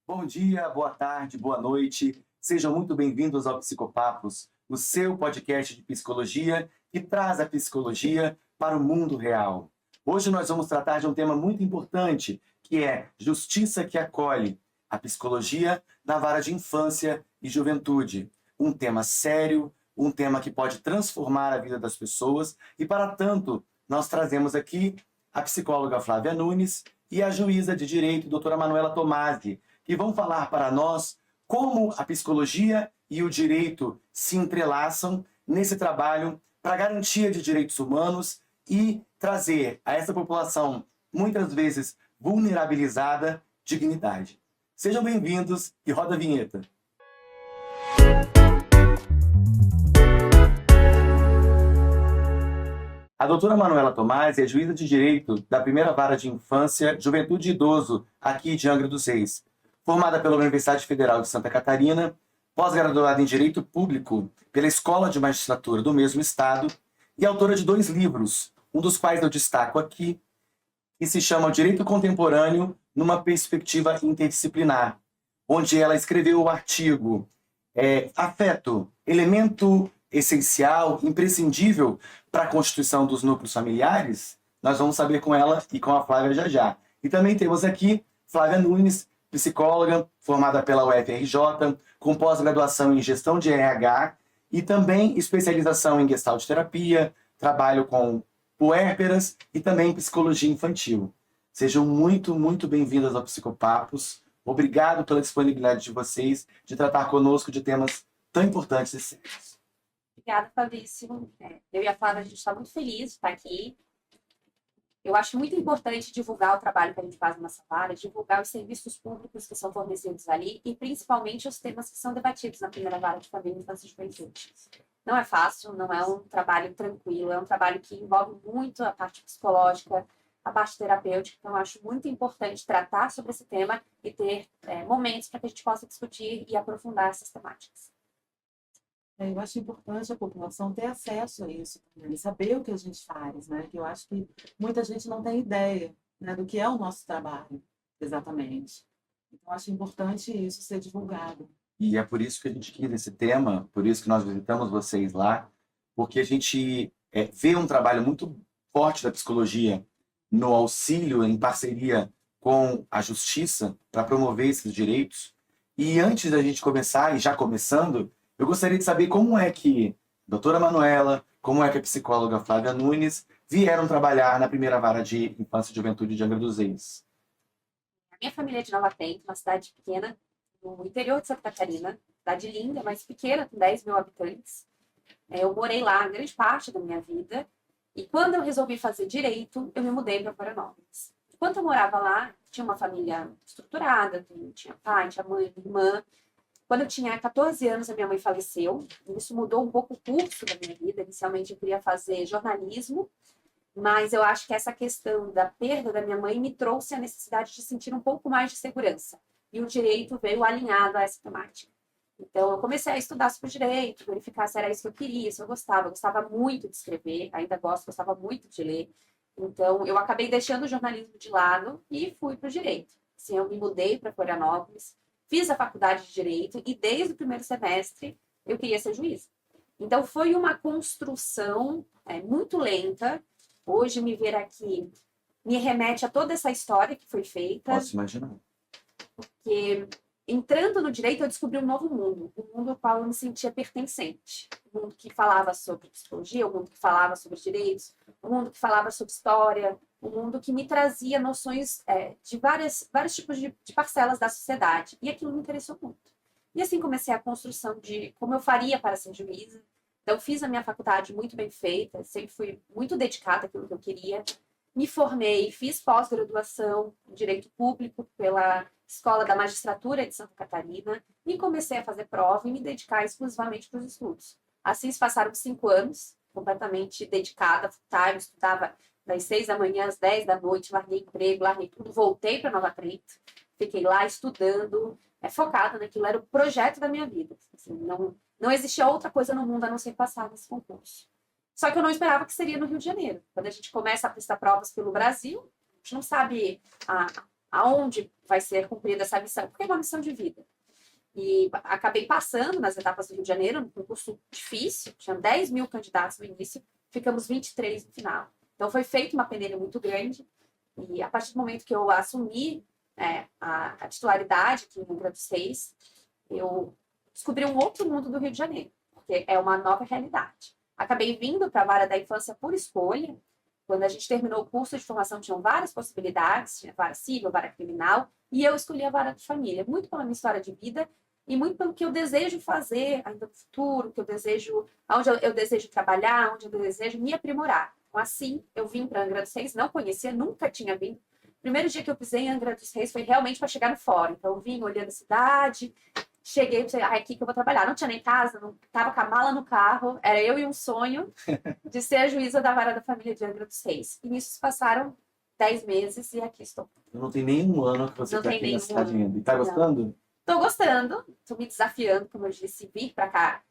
Bom dia, boa tarde, boa noite. Sejam muito bem-vindos ao Psicopapos, o seu podcast de psicologia que traz a psicologia para o mundo real. Hoje nós vamos tratar de um tema muito importante, que é justiça que acolhe, a psicologia na vara de infância e juventude. Um tema sério, um tema que pode transformar a vida das pessoas e, para tanto, nós trazemos aqui a psicóloga Flávia Nunes e a juíza de direito, doutora Manuela Tomasi, que vão falar para nós como a psicologia e o direito se entrelaçam nesse trabalho para a garantia de direitos humanos e trazer a essa população, muitas vezes vulnerabilizada, dignidade. Sejam bem-vindos e roda a vinheta. A doutora Manuela Tomasi é juíza de direito da primeira vara de infância, juventude e idoso aqui de Angra dos Reis. Formada pela Universidade Federal de Santa Catarina, pós-graduada em Direito Público pela Escola de Magistratura do mesmo estado e autora de 2 livros, um dos quais eu destaco aqui, que se chama O Direito Contemporâneo numa Perspectiva Interdisciplinar, onde ela escreveu o artigo Afeto, elemento essencial, imprescindível para a constituição dos núcleos familiares. Nós vamos saber com ela e com a Flávia já já. E também temos aqui Flávia Nunes, psicóloga, formada pela UFRJ, com pós-graduação em gestão de RH e também especialização em gestalt terapia, trabalho com puérperas e também psicologia infantil. Sejam muito bem-vindas ao Psicopapos. Obrigado pela disponibilidade de vocês de tratar conosco de temas tão importantes e sérios. Obrigada, Fabrício. Eu e a Flávia, a gente está muito feliz de estar aqui. Eu acho muito importante divulgar o trabalho que a gente faz nessa vara, divulgar os serviços públicos que são fornecidos ali e, principalmente, os temas que são debatidos na primeira vara de família, infância e juventude. Não é fácil, não é um trabalho tranquilo, é um trabalho que envolve muito a parte psicológica, a parte terapêutica. Então, eu acho muito importante tratar sobre esse tema e ter momentos para que a gente possa discutir e aprofundar essas temáticas. Eu acho importante a população ter acesso a isso também, saber o que a gente faz, né? Que eu acho que muita gente não tem ideia, né, do que é o nosso trabalho, exatamente. Então, acho importante isso ser divulgado. E é por isso que a gente quis esse tema, por isso que nós visitamos vocês lá, porque a gente vê um trabalho muito forte da psicologia no auxílio, em parceria com a justiça, para promover esses direitos. E antes da gente começar, e já começando, eu gostaria de saber como é que a doutora Manuela, como é que a psicóloga Flávia Nunes vieram trabalhar na primeira vara de infância e juventude de Angra dos Reis. A minha família é de Nova Trento, uma cidade pequena, no interior de Santa Catarina, cidade linda, mas pequena, com 10 mil habitantes. Eu morei lá grande parte da minha vida, e quando eu resolvi fazer direito, eu me mudei para Florianópolis. Enquanto eu morava lá, tinha uma família estruturada, tinha pai, tinha mãe, irmã. Quando eu tinha 14 anos, a minha mãe faleceu. Isso mudou um pouco o curso da minha vida. Inicialmente, eu queria fazer jornalismo, mas eu acho que essa questão da perda da minha mãe me trouxe a necessidade de sentir um pouco mais de segurança. E o direito veio alinhado a essa temática. Então, eu comecei a estudar sobre direito, verificar se era isso que eu queria, se eu gostava. Eu gostava muito de escrever, ainda gosto, gostava muito de ler. Então, eu acabei deixando o jornalismo de lado e fui para o direito. Assim, eu me mudei para Florianópolis, fiz a faculdade de Direito e desde o primeiro semestre eu queria ser juíza. Então foi uma construção muito lenta. Hoje me ver aqui me remete a toda essa história que foi feita. Posso imaginar. Porque entrando no direito eu descobri um novo mundo, um mundo ao qual eu me sentia pertencente. Um mundo que falava sobre psicologia, um mundo que falava sobre direitos, um mundo que falava sobre história, um mundo que me trazia noções de vários tipos de parcelas da sociedade. E aquilo me interessou muito. E assim comecei a construção de como eu faria para ser juíza. Então, fiz a minha faculdade muito bem feita, sempre fui muito dedicada àquilo que eu queria. Me formei, fiz pós-graduação em Direito Público pela Escola da Magistratura de Santa Catarina e comecei a fazer prova e me dedicar exclusivamente para os estudos. Assim se passaram 5 anos, completamente dedicada, full-time, estudava das 6 da manhã às 10 da noite, larguei emprego, larguei tudo, voltei para Nova Trento, fiquei lá estudando, focada naquilo, era o projeto da minha vida. Assim, não existia outra coisa no mundo a não ser passar nesse concurso. Só que eu não esperava que seria no Rio de Janeiro. Quando a gente começa a prestar provas pelo Brasil, a gente não sabe aonde vai ser cumprida essa missão, porque é uma missão de vida. E acabei passando nas etapas do Rio de Janeiro, um concurso difícil, tinha 10 mil candidatos no início, ficamos 23 no final. Então foi feita uma peneira muito grande, e a partir do momento que eu assumi a titularidade aqui em Angra dos Reis, eu descobri um outro mundo do Rio de Janeiro, porque é uma nova realidade. Acabei vindo para a vara da infância por escolha. Quando a gente terminou o curso de formação, tinham várias possibilidades, tinha vara civil, vara criminal, e eu escolhi a vara de família, muito pela minha história de vida e muito pelo que eu desejo fazer ainda no futuro, que eu desejo, onde eu desejo trabalhar, onde eu desejo me aprimorar. Então, assim, eu vim para Angra dos Reis, não conhecia, nunca tinha vindo. O primeiro dia que eu pisei em Angra dos Reis foi realmente para chegar no fórum. Então, eu vim olhando a cidade, cheguei e pensei, aqui que eu vou trabalhar. Não tinha nem casa, não estava com a mala no carro, era eu e um sonho de ser a juíza da vara da família de Angra dos Reis. E nisso se passaram 10 meses e aqui estou. Não tem nenhum ano que você Não está tem aqui na nenhum cidade ano. ainda. E tá Não. gostando? Estou gostando, estou me desafiando, como eu disse, vir para cá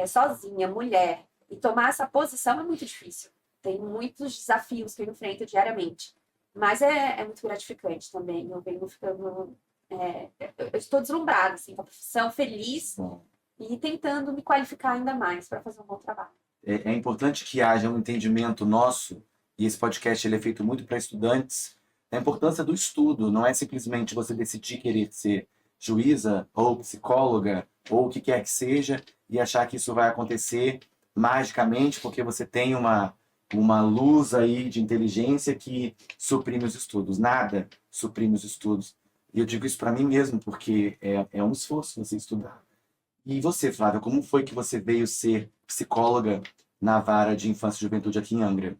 sozinha, mulher, e tomar essa posição é muito difícil. Tem muitos desafios que eu enfrento diariamente. Mas é muito gratificante também. Eu venho ficando. Eu estou deslumbrada assim, com a profissão, feliz Bom, e tentando me qualificar ainda mais para fazer um bom trabalho. é importante que haja um entendimento nosso, e esse podcast ele é feito muito para estudantes, da importância do estudo. Não é simplesmente você decidir querer ser juíza ou psicóloga ou o que quer que seja e achar que isso vai acontecer magicamente porque você tem uma luz aí de inteligência que suprime os estudos. Nada suprime os estudos. E eu digo isso para mim mesmo, porque é um esforço você estudar. E você, Flávia, como foi que você veio ser psicóloga na vara de infância e juventude aqui em Angra?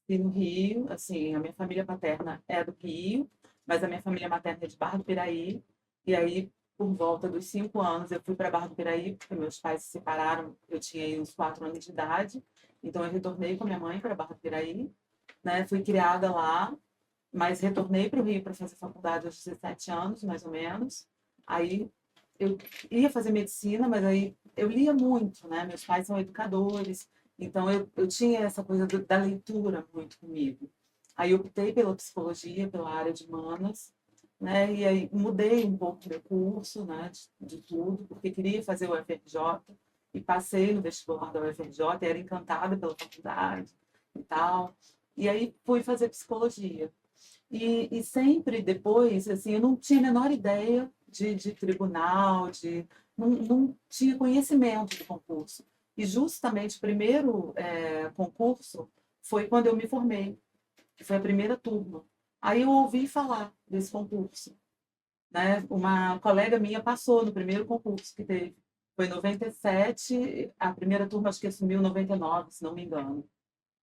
E no Rio, assim, a minha família paterna é do Rio, mas a minha família materna é de Barra do Piraí. E aí, por volta dos 5 anos, eu fui para Barra do Piraí, porque meus pais se separaram, eu tinha aí uns 4 anos de idade. Então, eu retornei com a minha mãe para Barra do Piraí, né? Fui criada lá, mas retornei para o Rio para fazer faculdade aos 17 anos, mais ou menos. Aí, eu ia fazer medicina, mas aí eu lia muito, né? Meus pais são educadores, então eu tinha essa coisa da leitura muito comigo. Aí eu optei pela psicologia, pela área de humanas, né? E aí mudei um pouco meu curso, né? De tudo, porque queria fazer o UFRJ e passei no vestibular da UFRJ, e era encantada pela faculdade e tal. E aí fui fazer psicologia. E sempre depois, assim, eu não tinha a menor ideia de tribunal, não tinha conhecimento do concurso. E justamente o primeiro concurso foi quando eu me formei, que foi a primeira turma. Aí eu ouvi falar desse concurso, né? Uma colega minha passou no primeiro concurso que teve. Foi em 97, a primeira turma acho que assumiu em 99, se não me engano.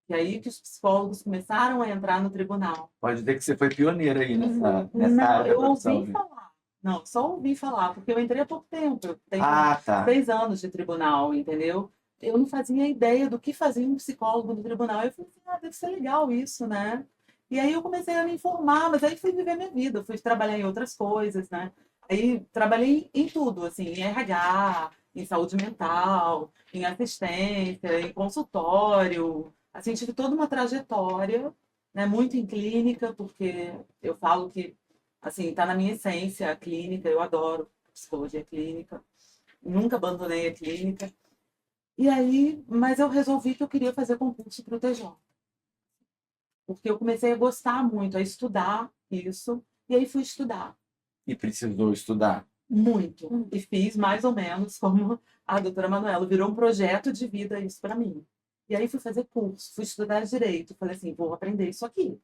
E aí que os psicólogos começaram a entrar no tribunal. Pode dizer que você foi pioneira aí nessa Não, área da eu profissão, ouvi né? falar. Não, só ouvi falar, porque eu entrei há pouco tempo. Eu tenho Ah, tá. 6 anos de tribunal, entendeu? Eu não fazia ideia do que fazia um psicólogo no tribunal. Eu falei assim, deve ser legal isso, né? E aí eu comecei a me informar, mas aí fui viver minha vida, fui trabalhar em outras coisas, né? Aí trabalhei em tudo, assim, em RH, em saúde mental, em assistência, em consultório. Assim, tive toda uma trajetória, né, muito em clínica, porque eu falo que assim, está na minha essência a clínica, eu adoro psicologia clínica, nunca abandonei a clínica. E aí, mas eu resolvi que eu queria fazer concurso para o TJ, porque eu comecei a gostar muito, a estudar isso, e aí fui estudar E precisou estudar. muito, e fiz mais ou menos como a doutora Manuela, virou um projeto de vida isso para mim. E aí fui fazer curso, fui estudar direito, falei assim, vou aprender isso aqui.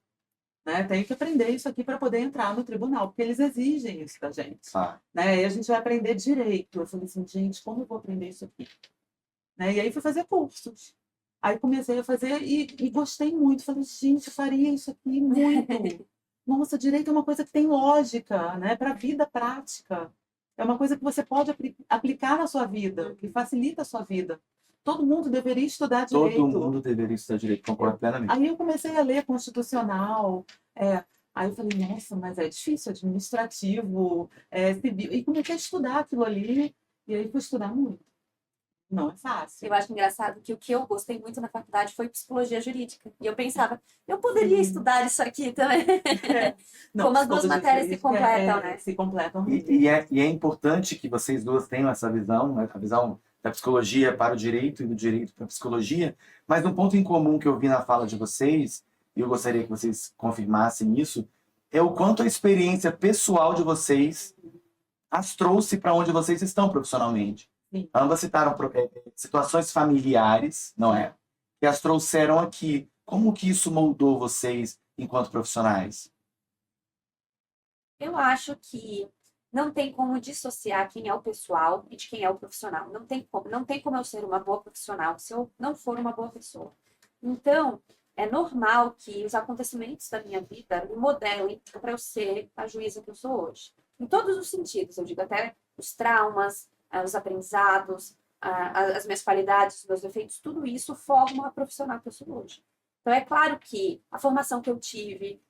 Né? Tenho que aprender isso aqui para poder entrar no tribunal, porque eles exigem isso da gente. Ah, Né? E a gente vai aprender direito. Eu falei assim, gente, como eu vou aprender isso aqui? Né? E aí fui fazer cursos. Aí comecei a fazer e gostei muito. Falei, gente, eu faria isso aqui muito. Nossa, direito é uma coisa que tem lógica, né? Para a vida prática. É uma coisa que você pode aplicar na sua vida, que facilita a sua vida. Todo mundo deveria estudar todo direito. mundo deveria estudar direito, concordo plenamente. Aí eu comecei a ler constitucional, aí eu falei, nossa, mas é difícil, administrativo, civil, e comecei a estudar aquilo ali, e aí fui estudar muito. Não é fácil. Eu acho engraçado que o que eu gostei muito na faculdade foi psicologia jurídica. E eu pensava, eu poderia estudar isso aqui também. Não, Como as duas psicologia matérias se jurídica completam, né? se completam E, muito. e é importante que vocês duas tenham essa visão, né, a visão da psicologia para o direito e do direito para a psicologia, mas um ponto em comum que eu vi na fala de vocês, e eu gostaria que vocês confirmassem isso, é o quanto a experiência pessoal de vocês as trouxe para onde vocês estão profissionalmente. Sim. Ambas citaram situações familiares, não é? Que as trouxeram aqui. Como que isso moldou vocês enquanto profissionais? Eu acho que não tem como dissociar quem é o pessoal e de quem é o profissional. Não tem como. Não tem como eu ser uma boa profissional se eu não for uma boa pessoa. Então, é normal que os acontecimentos da minha vida me modelem para eu ser a juíza que eu sou hoje. Em todos os sentidos, eu digo até os traumas, os aprendizados, as minhas qualidades, os meus defeitos, tudo isso forma a profissional que eu sou hoje. Então, é claro que a formação que eu tive,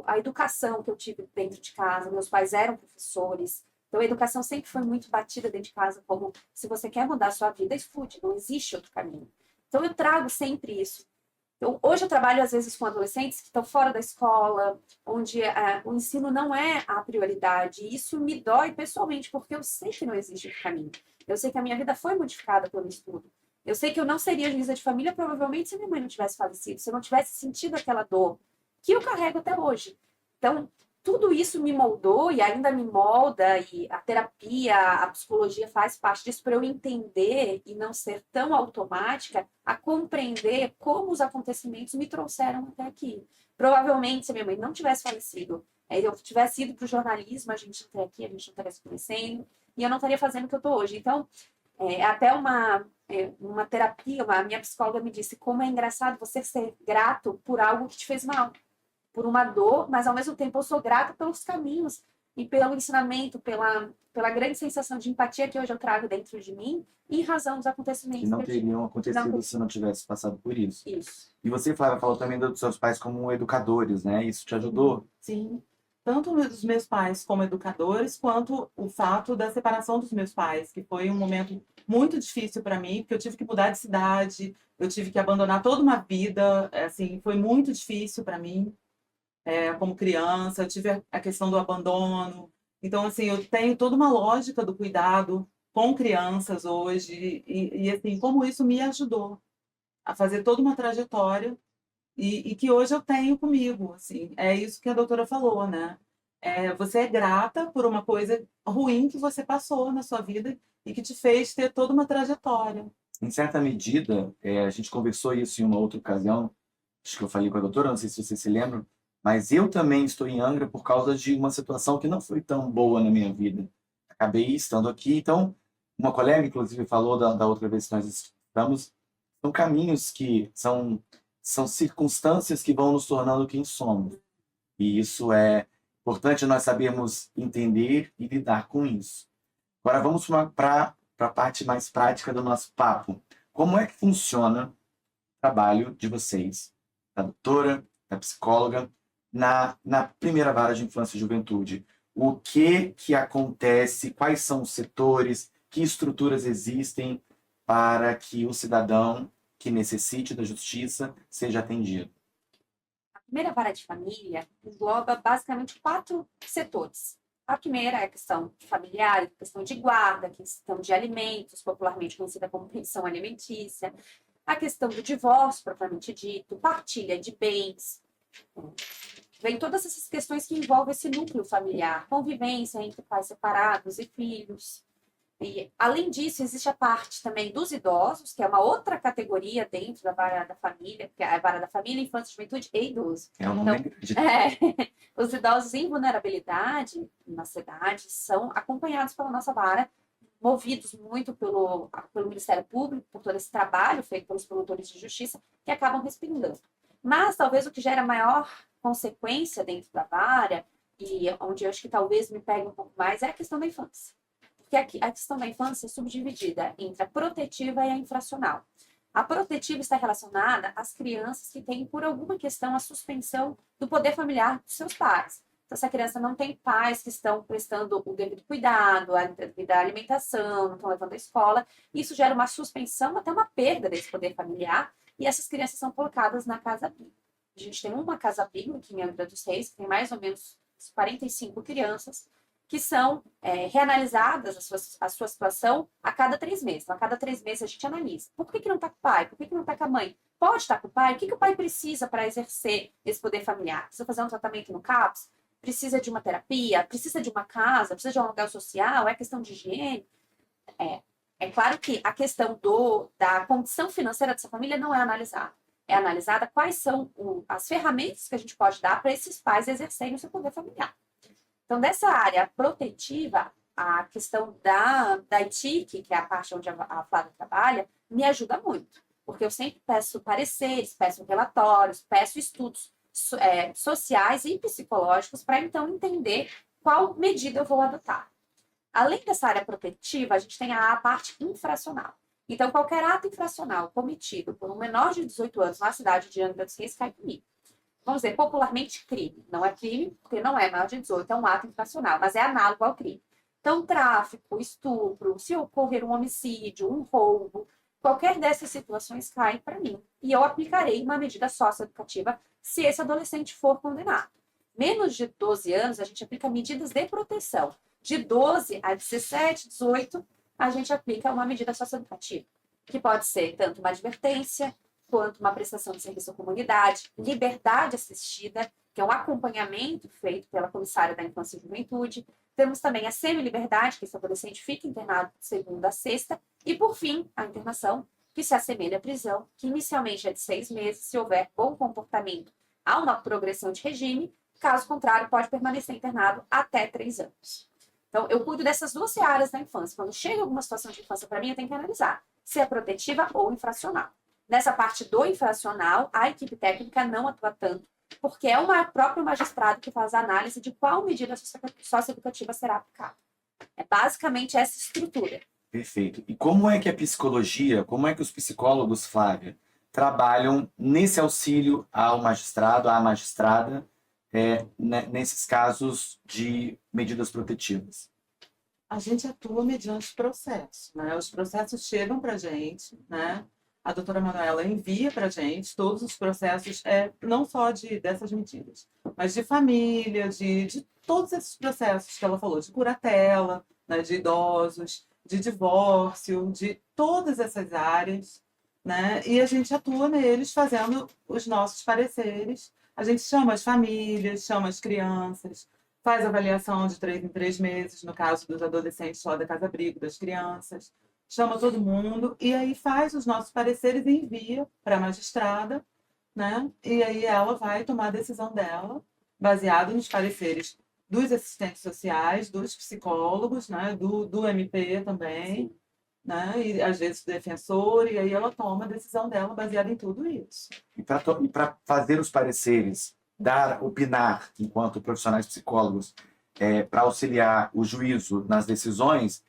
a educação que eu tive dentro de casa, meus pais eram professores, então a educação sempre foi muito batida dentro de casa, como se você quer mudar a sua vida, estude, não existe outro caminho. Então eu trago sempre isso. Então, hoje eu trabalho às vezes com adolescentes que estão fora da escola, onde o ensino não é a prioridade, e isso me dói pessoalmente, porque eu sei que não existe outro caminho. Eu sei que a minha vida foi modificada pelo estudo. Eu sei que eu não seria juíza de família, provavelmente, se minha mãe não tivesse falecido, se eu não tivesse sentido aquela dor, que eu carrego até hoje. Então, tudo isso me moldou e ainda me molda, e a terapia, a psicologia faz parte disso para eu entender e não ser tão automática a compreender como os acontecimentos me trouxeram até aqui. Provavelmente, se minha mãe não tivesse falecido, eu tivesse ido para o jornalismo, a gente não estaria aqui, a gente não estaria se conhecendo, e eu não estaria fazendo o que eu estou hoje. Então, até uma terapia, a minha psicóloga me disse como é engraçado você ser grato por algo que te fez mal, por uma dor, mas ao mesmo tempo eu sou grata pelos caminhos e pelo ensinamento, pela grande sensação de empatia que hoje eu trago dentro de mim, em razão dos Que acontecimentos não que eu tive. teriam acontecido Não, se não tivesse passado por isso. isso. E você, Flávia, falou também dos seus pais como educadores, né? Isso te ajudou? Sim. Tanto dos meus pais como educadores, quanto o fato da separação dos meus pais, que foi um momento muito difícil para mim, porque eu tive que mudar de cidade, eu tive que abandonar toda uma vida, assim, foi muito difícil para mim, como criança, eu tive a questão do abandono. Então, assim, eu tenho toda uma lógica do cuidado com crianças hoje, e assim, como isso me ajudou a fazer toda uma trajetória e que hoje eu tenho comigo, assim. É isso que a doutora falou, né? Você é grata por uma coisa ruim que você passou na sua vida e que te fez ter toda uma trajetória. Em certa medida, a gente conversou isso em uma outra ocasião, acho que eu falei com a doutora, não sei se vocês se lembram, mas eu também estou em Angra por causa de uma situação que não foi tão boa na minha vida. Acabei estando aqui, então, uma colega, inclusive, falou da outra vez que nós estamos, são caminhos que são circunstâncias que vão nos tornando quem somos. E isso é importante nós sabermos entender e lidar com isso. Agora vamos para a parte mais prática do nosso papo. Como é que funciona o trabalho de vocês, da doutora, da psicóloga, na primeira vara de infância e juventude? O que acontece? Quais são os setores? Que estruturas existem para que o cidadão que necessite da justiça seja atendido? A primeira vara de família engloba basicamente 4 setores. A primeira é a questão familiar, a questão de guarda, a questão de alimentos, popularmente conhecida como pensão alimentícia, a questão do divórcio, propriamente dito, partilha de bens. Vem todas essas questões que envolvem esse núcleo familiar, convivência entre pais separados e filhos. E, além disso, existe a parte também dos idosos, que é uma outra categoria dentro da vara da família, que é a vara da família, infância, juventude e idoso. É um nome grande. Os idosos em vulnerabilidade na cidade são acompanhados pela nossa vara, movidos muito pelo Ministério Público, por todo esse trabalho feito pelos promotores de justiça, que acabam respingando. Mas talvez o que gera maior consequência dentro da vara, e onde eu acho que talvez me pegue um pouco mais, é a questão da infância. Porque a questão da infância é subdividida entre a protetiva e a infracional. A protetiva está relacionada às crianças que têm, por alguma questão, a suspensão do poder familiar dos seus pais. Então, se a criança não tem pais que estão prestando o devido cuidado, a devida alimentação, não estão levando à escola, isso gera uma suspensão, até uma perda desse poder familiar, e essas crianças são colocadas na casa-abrigo. A gente tem uma casa-abrigo aqui em Angra dos Reis, que tem mais ou menos 45 crianças, que são reanalisadas a sua situação a cada 3 meses. Então, a cada 3 meses a gente analisa. Por que não está com o pai? Por que não está com a mãe? Pode estar com o pai? O que o pai precisa para exercer esse poder familiar? Precisa fazer um tratamento no CAPS? Precisa de uma terapia? Precisa de uma casa? Precisa de um lugar social? É questão de higiene? É claro que a questão da condição financeira dessa família não é analisada. É analisada quais são as ferramentas que a gente pode dar para esses pais exercerem o seu poder familiar. Então, dessa área protetiva, a questão da ITIC, que é a parte onde a Flávia trabalha, me ajuda muito. Porque eu sempre peço pareceres, peço relatórios, peço estudos sociais e psicológicos para, então, entender qual medida eu vou adotar. Além dessa área protetiva, a gente tem a parte infracional. Então, qualquer ato infracional cometido por um menor de 18 anos na cidade de Angra dos Reis cai comigo. Vamos dizer, popularmente crime. Não é crime, porque não é maior de 18, é um ato infracional, mas é análogo ao crime. Então, tráfico, estupro, se ocorrer um homicídio, um roubo, qualquer dessas situações cai para mim. E eu aplicarei uma medida socioeducativa se esse adolescente for condenado. Menos de 12 anos, a gente aplica medidas de proteção. De 12 a 17, 18, a gente aplica uma medida socioeducativa, que pode ser tanto uma advertência, quanto uma prestação de serviço à comunidade, liberdade assistida, que é um acompanhamento feito pela comissária da Infância e Juventude. Temos também a semi-liberdade, que esse adolescente fica internado de segunda a sexta. E, por fim, a internação, que se assemelha à prisão, que inicialmente é de 6 meses, se houver bom comportamento, há uma progressão de regime, caso contrário, pode permanecer internado até 3 anos. Então, eu cuido dessas duas searas da infância. Quando chega alguma situação de infância para mim, eu tenho que analisar se é protetiva ou infracional. Nessa parte do infracional, a equipe técnica não atua tanto, porque é o próprio magistrado que faz a análise de qual medida socioeducativa será aplicada. É basicamente essa estrutura. Perfeito. E como é que a psicologia, como é que os psicólogos, Flávia, trabalham nesse auxílio ao magistrado, à magistrada, nesses casos de medidas protetivas? A gente atua mediante processo, né? Os processos chegam para a gente, né? A doutora Manuela envia para a gente todos os processos, não só dessas medidas, mas de família, de todos esses processos que ela falou, de curatela, né, de idosos, de divórcio, de todas essas áreas, né? E a gente atua neles fazendo os nossos pareceres. A gente chama as famílias, chama as crianças, faz avaliação de 3 em 3 meses, no caso dos adolescentes só da casa-abrigo, das crianças, chama todo mundo e aí faz os nossos pareceres e envia para a magistrada, né? E aí ela vai tomar a decisão dela, baseado nos pareceres dos assistentes sociais, dos psicólogos, né? do MP também, né? E às vezes do defensor, e aí ela toma a decisão dela baseada em tudo isso. E para fazer os pareceres, opinar, enquanto profissionais psicólogos, para auxiliar o juízo nas decisões,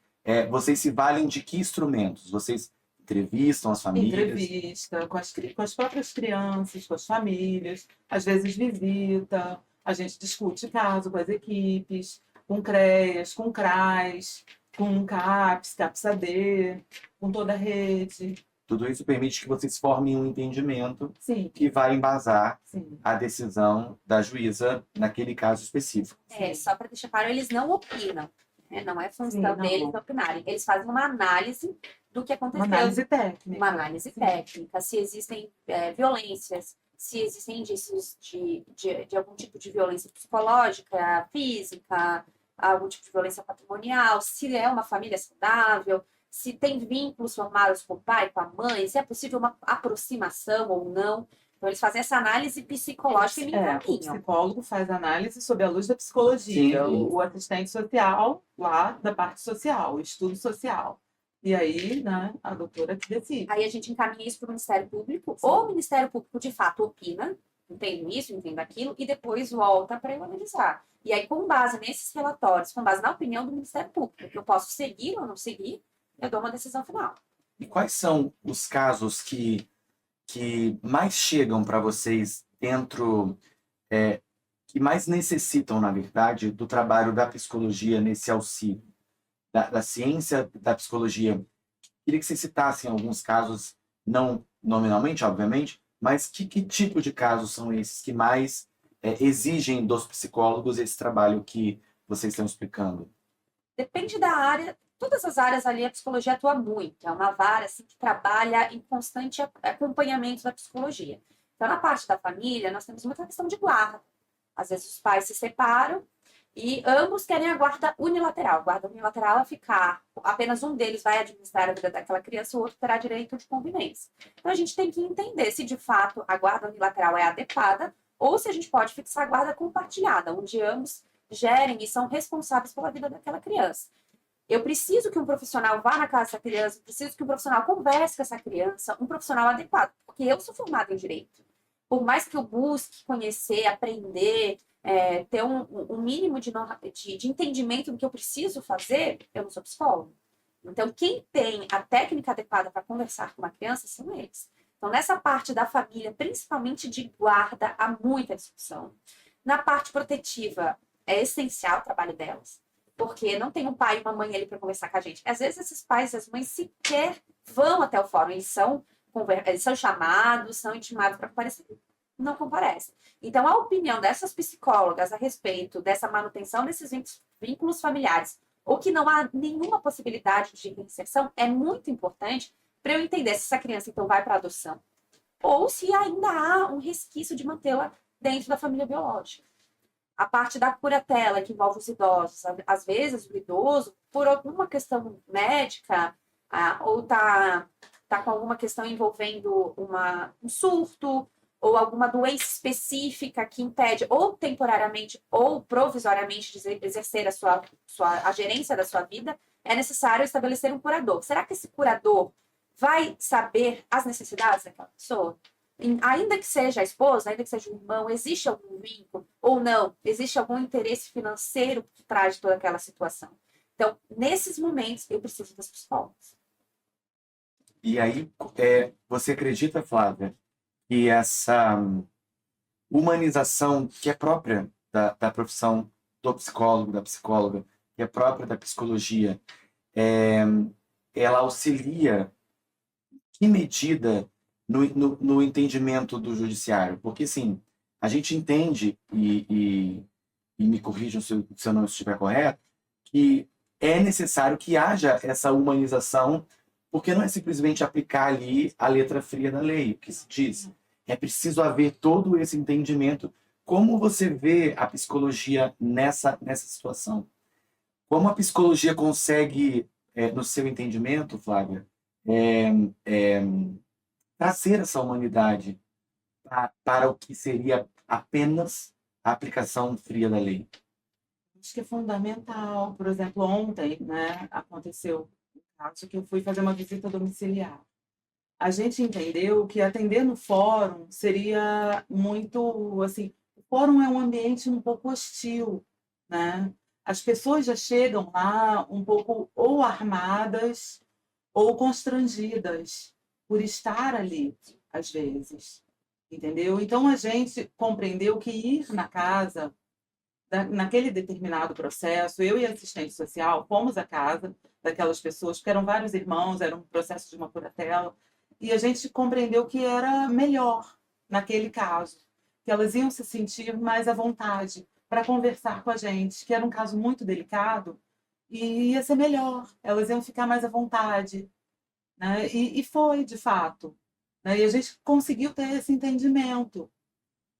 vocês se valem de que instrumentos? Vocês entrevistam as famílias? Entrevista com as próprias crianças, com as famílias, às vezes visita, a gente discute caso com as equipes, com CREAS, com CRAS, com CAPS, CAPS-AD, com toda a rede. Tudo isso permite que vocês formem um entendimento Sim, que vai embasar sim. a decisão da juíza naquele caso específico. Só para deixar claro, eles não opinam, né? Não é função Sim, não. deles opinarem. Eles fazem uma análise do que aconteceu. Uma análise técnica. Uma análise Sim. técnica, se existem violências, se existem indícios de algum tipo de violência psicológica, física, algum tipo de violência patrimonial, se é uma família saudável, se tem vínculos formados com o pai, com a mãe, se é possível uma aproximação ou não. Então, eles fazem essa análise psicológica e me O encaminham. psicólogo faz análise sob a luz da psicologia, Sim. o assistente social lá da parte social, o estudo social. E aí, né, a doutora que decide. Aí a gente encaminha isso para o Ministério Público, ou o Ministério Público de fato opina, entendo isso, entendo aquilo, e depois volta para eu analisar. E aí, com base nesses relatórios, com base na opinião do Ministério Público, que eu posso seguir ou não seguir, eu dou uma decisão final. E quais são os casos que mais chegam para vocês dentro que mais necessitam, na verdade, do trabalho da psicologia nesse auxílio, da ciência da psicologia? Queria que você citasse alguns casos, não nominalmente, obviamente, mas que tipo de casos são esses que mais exigem dos psicólogos esse trabalho que vocês estão explicando? Depende da área, todas as áreas ali a psicologia atua muito, é uma vara assim, que trabalha em constante acompanhamento da psicologia. Então, na parte da família, nós temos muita questão de guarda. Às vezes os pais se separam e ambos querem a guarda unilateral. A guarda unilateral é ficar, apenas um deles vai administrar a vida daquela criança, o outro terá direito de convivência. Então, a gente tem que entender se de fato a guarda unilateral é adequada ou se a gente pode fixar a guarda compartilhada, onde ambos gerem e são responsáveis pela vida daquela criança. Eu preciso que um profissional vá na casa dessa criança, preciso que um profissional converse com essa criança, um profissional adequado, porque eu sou formada em direito. Por mais que eu busque conhecer, aprender, ter um mínimo de entendimento do que eu preciso fazer, eu não sou psicólogo. Então, quem tem a técnica adequada para conversar com uma criança são eles. Então, nessa parte da família, principalmente de guarda, há muita discussão. Na parte protetiva, é essencial o trabalho delas, porque não tem um pai e uma mãe ali para conversar com a gente. Às vezes, esses pais e as mães sequer vão até o fórum, eles são chamados, são intimados para comparecer, não comparecem. Então, a opinião dessas psicólogas a respeito dessa manutenção desses vínculos familiares, ou que não há nenhuma possibilidade de reinserção, é muito importante para eu entender se essa criança, então, vai para adoção, ou se ainda há um resquício de mantê-la dentro da família biológica. A parte da curatela, que envolve os idosos, às vezes o idoso, por alguma questão médica, ou está com alguma questão envolvendo um surto, ou alguma doença específica que impede, ou temporariamente ou provisoriamente, de exercer a gerência da sua vida, é necessário estabelecer um curador. Será que esse curador vai saber as necessidades daquela pessoa? Ainda que seja a esposa, ainda que seja o irmão, existe algum vínculo ou não? Existe algum interesse financeiro por trás de toda aquela situação? Então, nesses momentos, eu preciso das psicólogas. E aí, você acredita, Flávia, que essa humanização que é própria da profissão do psicólogo, da psicóloga, que é própria da psicologia, ela auxilia em que medida no entendimento do judiciário? Porque, sim, a gente entende, e me corrijam se eu não estiver correto, que é necessário que haja essa humanização, porque não é simplesmente aplicar ali a letra fria da lei, o que se diz. É preciso haver todo esse entendimento. Como você vê a psicologia nessa situação? Como a psicologia consegue, no seu entendimento, Flávia, trazer essa humanidade para o que seria apenas a aplicação fria da lei? Acho que é fundamental. Por exemplo, ontem, né, aconteceu um caso que eu fui fazer uma visita domiciliar. A gente entendeu que atender no fórum seria muito, assim, o fórum é um ambiente um pouco hostil, né? As pessoas já chegam lá um pouco ou armadas ou constrangidas por estar ali, às vezes, entendeu? Então a gente compreendeu que ir na casa, naquele determinado processo, eu e a assistente social fomos à casa daquelas pessoas, porque eram vários irmãos, era um processo de uma curatela, e a gente compreendeu que era melhor, naquele caso, que elas iam se sentir mais à vontade para conversar com a gente, que era um caso muito delicado, e ia ser melhor, elas iam ficar mais à vontade, né? E foi, de fato. Né? E a gente conseguiu ter esse entendimento.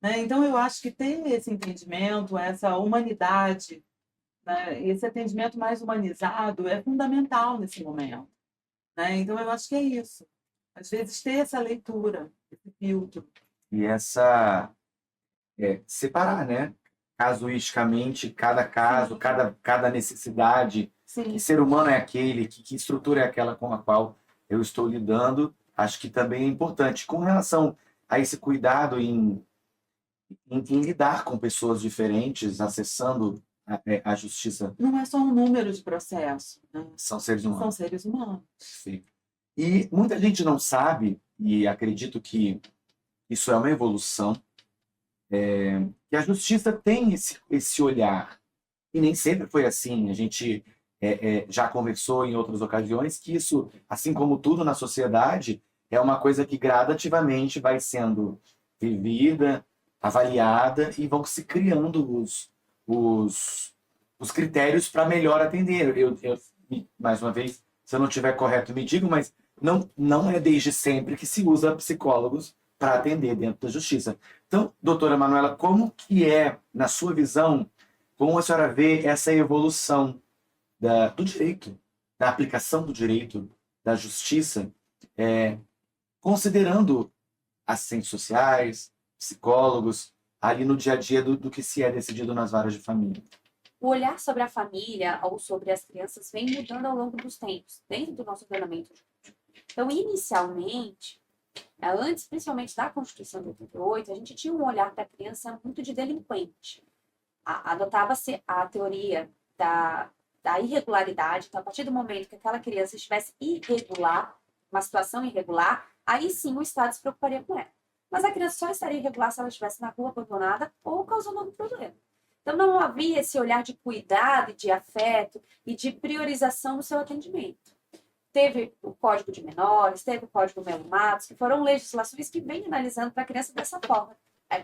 Né? Então, eu acho que ter esse entendimento, essa humanidade, né? Esse atendimento mais humanizado é fundamental nesse momento. Né? Então, eu acho que é isso. Às vezes, ter essa leitura, esse filtro. E separar, né? Casuisticamente, cada caso, cada necessidade. Sim. Que ser humano é aquele, que estrutura é aquela com a qual eu estou lidando, acho que também é importante. Com relação a esse cuidado em lidar com pessoas diferentes, acessando a justiça. Não é só um número de processo. Né? São seres humanos. São seres humanos. Sim. E muita gente não sabe, e acredito que isso é uma evolução, que a justiça tem esse olhar. E nem sempre foi assim. A gente já conversou em outras ocasiões que isso, assim como tudo na sociedade, é uma coisa que gradativamente vai sendo vivida, avaliada e vão se criando os, os critérios para melhor atender. Mais uma vez, se eu não estiver correto, me digo, mas não é desde sempre que se usa psicólogos para atender dentro da justiça. Então, doutora Manuela, como que é, na sua visão, como a senhora vê essa evolução do direito, da aplicação do direito, da justiça, considerando assistentes sociais, psicólogos, ali no dia a dia do que se é decidido nas varas de família? O olhar sobre a família ou sobre as crianças vem mudando ao longo dos tempos, dentro do nosso ordenamento jurídico. Então, inicialmente, antes, principalmente da Constituição de 88, a gente tinha um olhar para a criança muito de delinquente. Adotava-se a teoria da irregularidade. Então, a partir do momento que aquela criança estivesse irregular, uma situação irregular, aí sim o Estado se preocuparia com ela. Mas a criança só estaria irregular se ela estivesse na rua abandonada ou causando algum problema. Então, não havia esse olhar de cuidado, de afeto e de priorização no seu atendimento. Teve o Código de Menores, teve o Código Melo Matos, que foram legislações que vêm analisando para a criança dessa forma,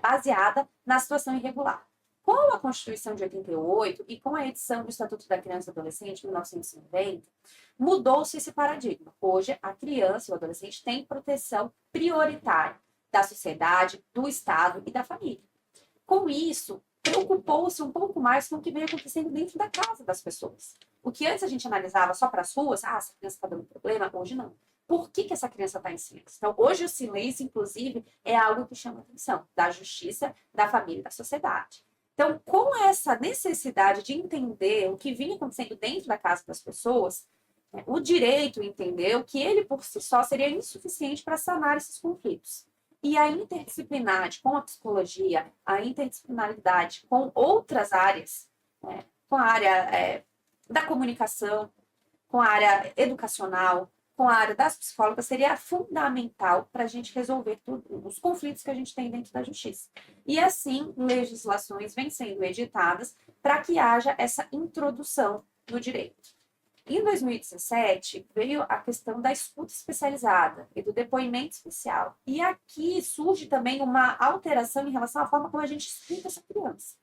baseada na situação irregular. Com a Constituição de 88 e com a edição do Estatuto da Criança e do Adolescente, de 1990, mudou-se esse paradigma. Hoje, a criança e o adolescente têm proteção prioritária da sociedade, do Estado e da família. Com isso, preocupou-se um pouco mais com o que vem acontecendo dentro da casa das pessoas. O que antes a gente analisava só para as ruas, essa criança está dando problema, hoje não. Por que essa criança está em silêncio? Então, hoje o silêncio, inclusive, é algo que chama a atenção da justiça, da família e da sociedade. Então, com essa necessidade de entender o que vinha acontecendo dentro da casa das pessoas, o direito entendeu que ele, por si só, seria insuficiente para sanar esses conflitos. E a interdisciplinaridade com a psicologia, a interdisciplinaridade com outras áreas, com a área da comunicação, com a área educacional, com a área das psicólogas, seria fundamental para a gente resolver os conflitos que a gente tem dentro da justiça. E assim, legislações vêm sendo editadas para que haja essa introdução no direito. Em 2017, veio a questão da escuta especializada e do depoimento especial. E aqui surge também uma alteração em relação à forma como a gente escuta essa criança.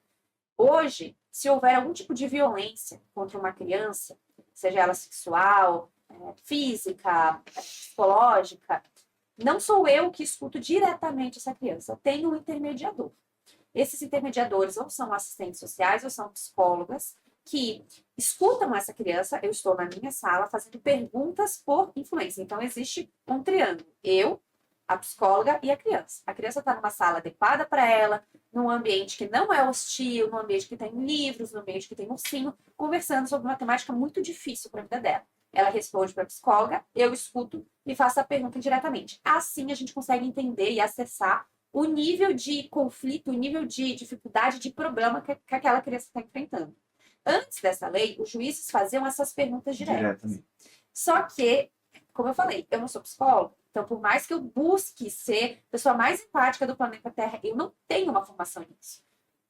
Hoje, se houver algum tipo de violência contra uma criança, seja ela sexual, física, psicológica, não sou eu que escuto diretamente essa criança, tem um intermediador. Esses intermediadores ou são assistentes sociais ou são psicólogas que escutam essa criança. Eu estou na minha sala fazendo perguntas por influência. Então, existe um triângulo. Eu, a psicóloga e a criança. A criança está numa sala adequada para ela, num ambiente que não é hostil, num ambiente que tem livros, num ambiente que tem ursinho, conversando sobre uma temática muito difícil para a vida dela. Ela responde para a psicóloga, eu escuto e faço a pergunta diretamente. Assim a gente consegue entender e acessar o nível de conflito, o nível de dificuldade, de problema que aquela criança está enfrentando. Antes dessa lei, os juízes faziam essas perguntas diretas. Só que, como eu falei, eu não sou psicóloga, então por mais que eu busque ser a pessoa mais empática do planeta Terra, eu não tenho uma formação nisso.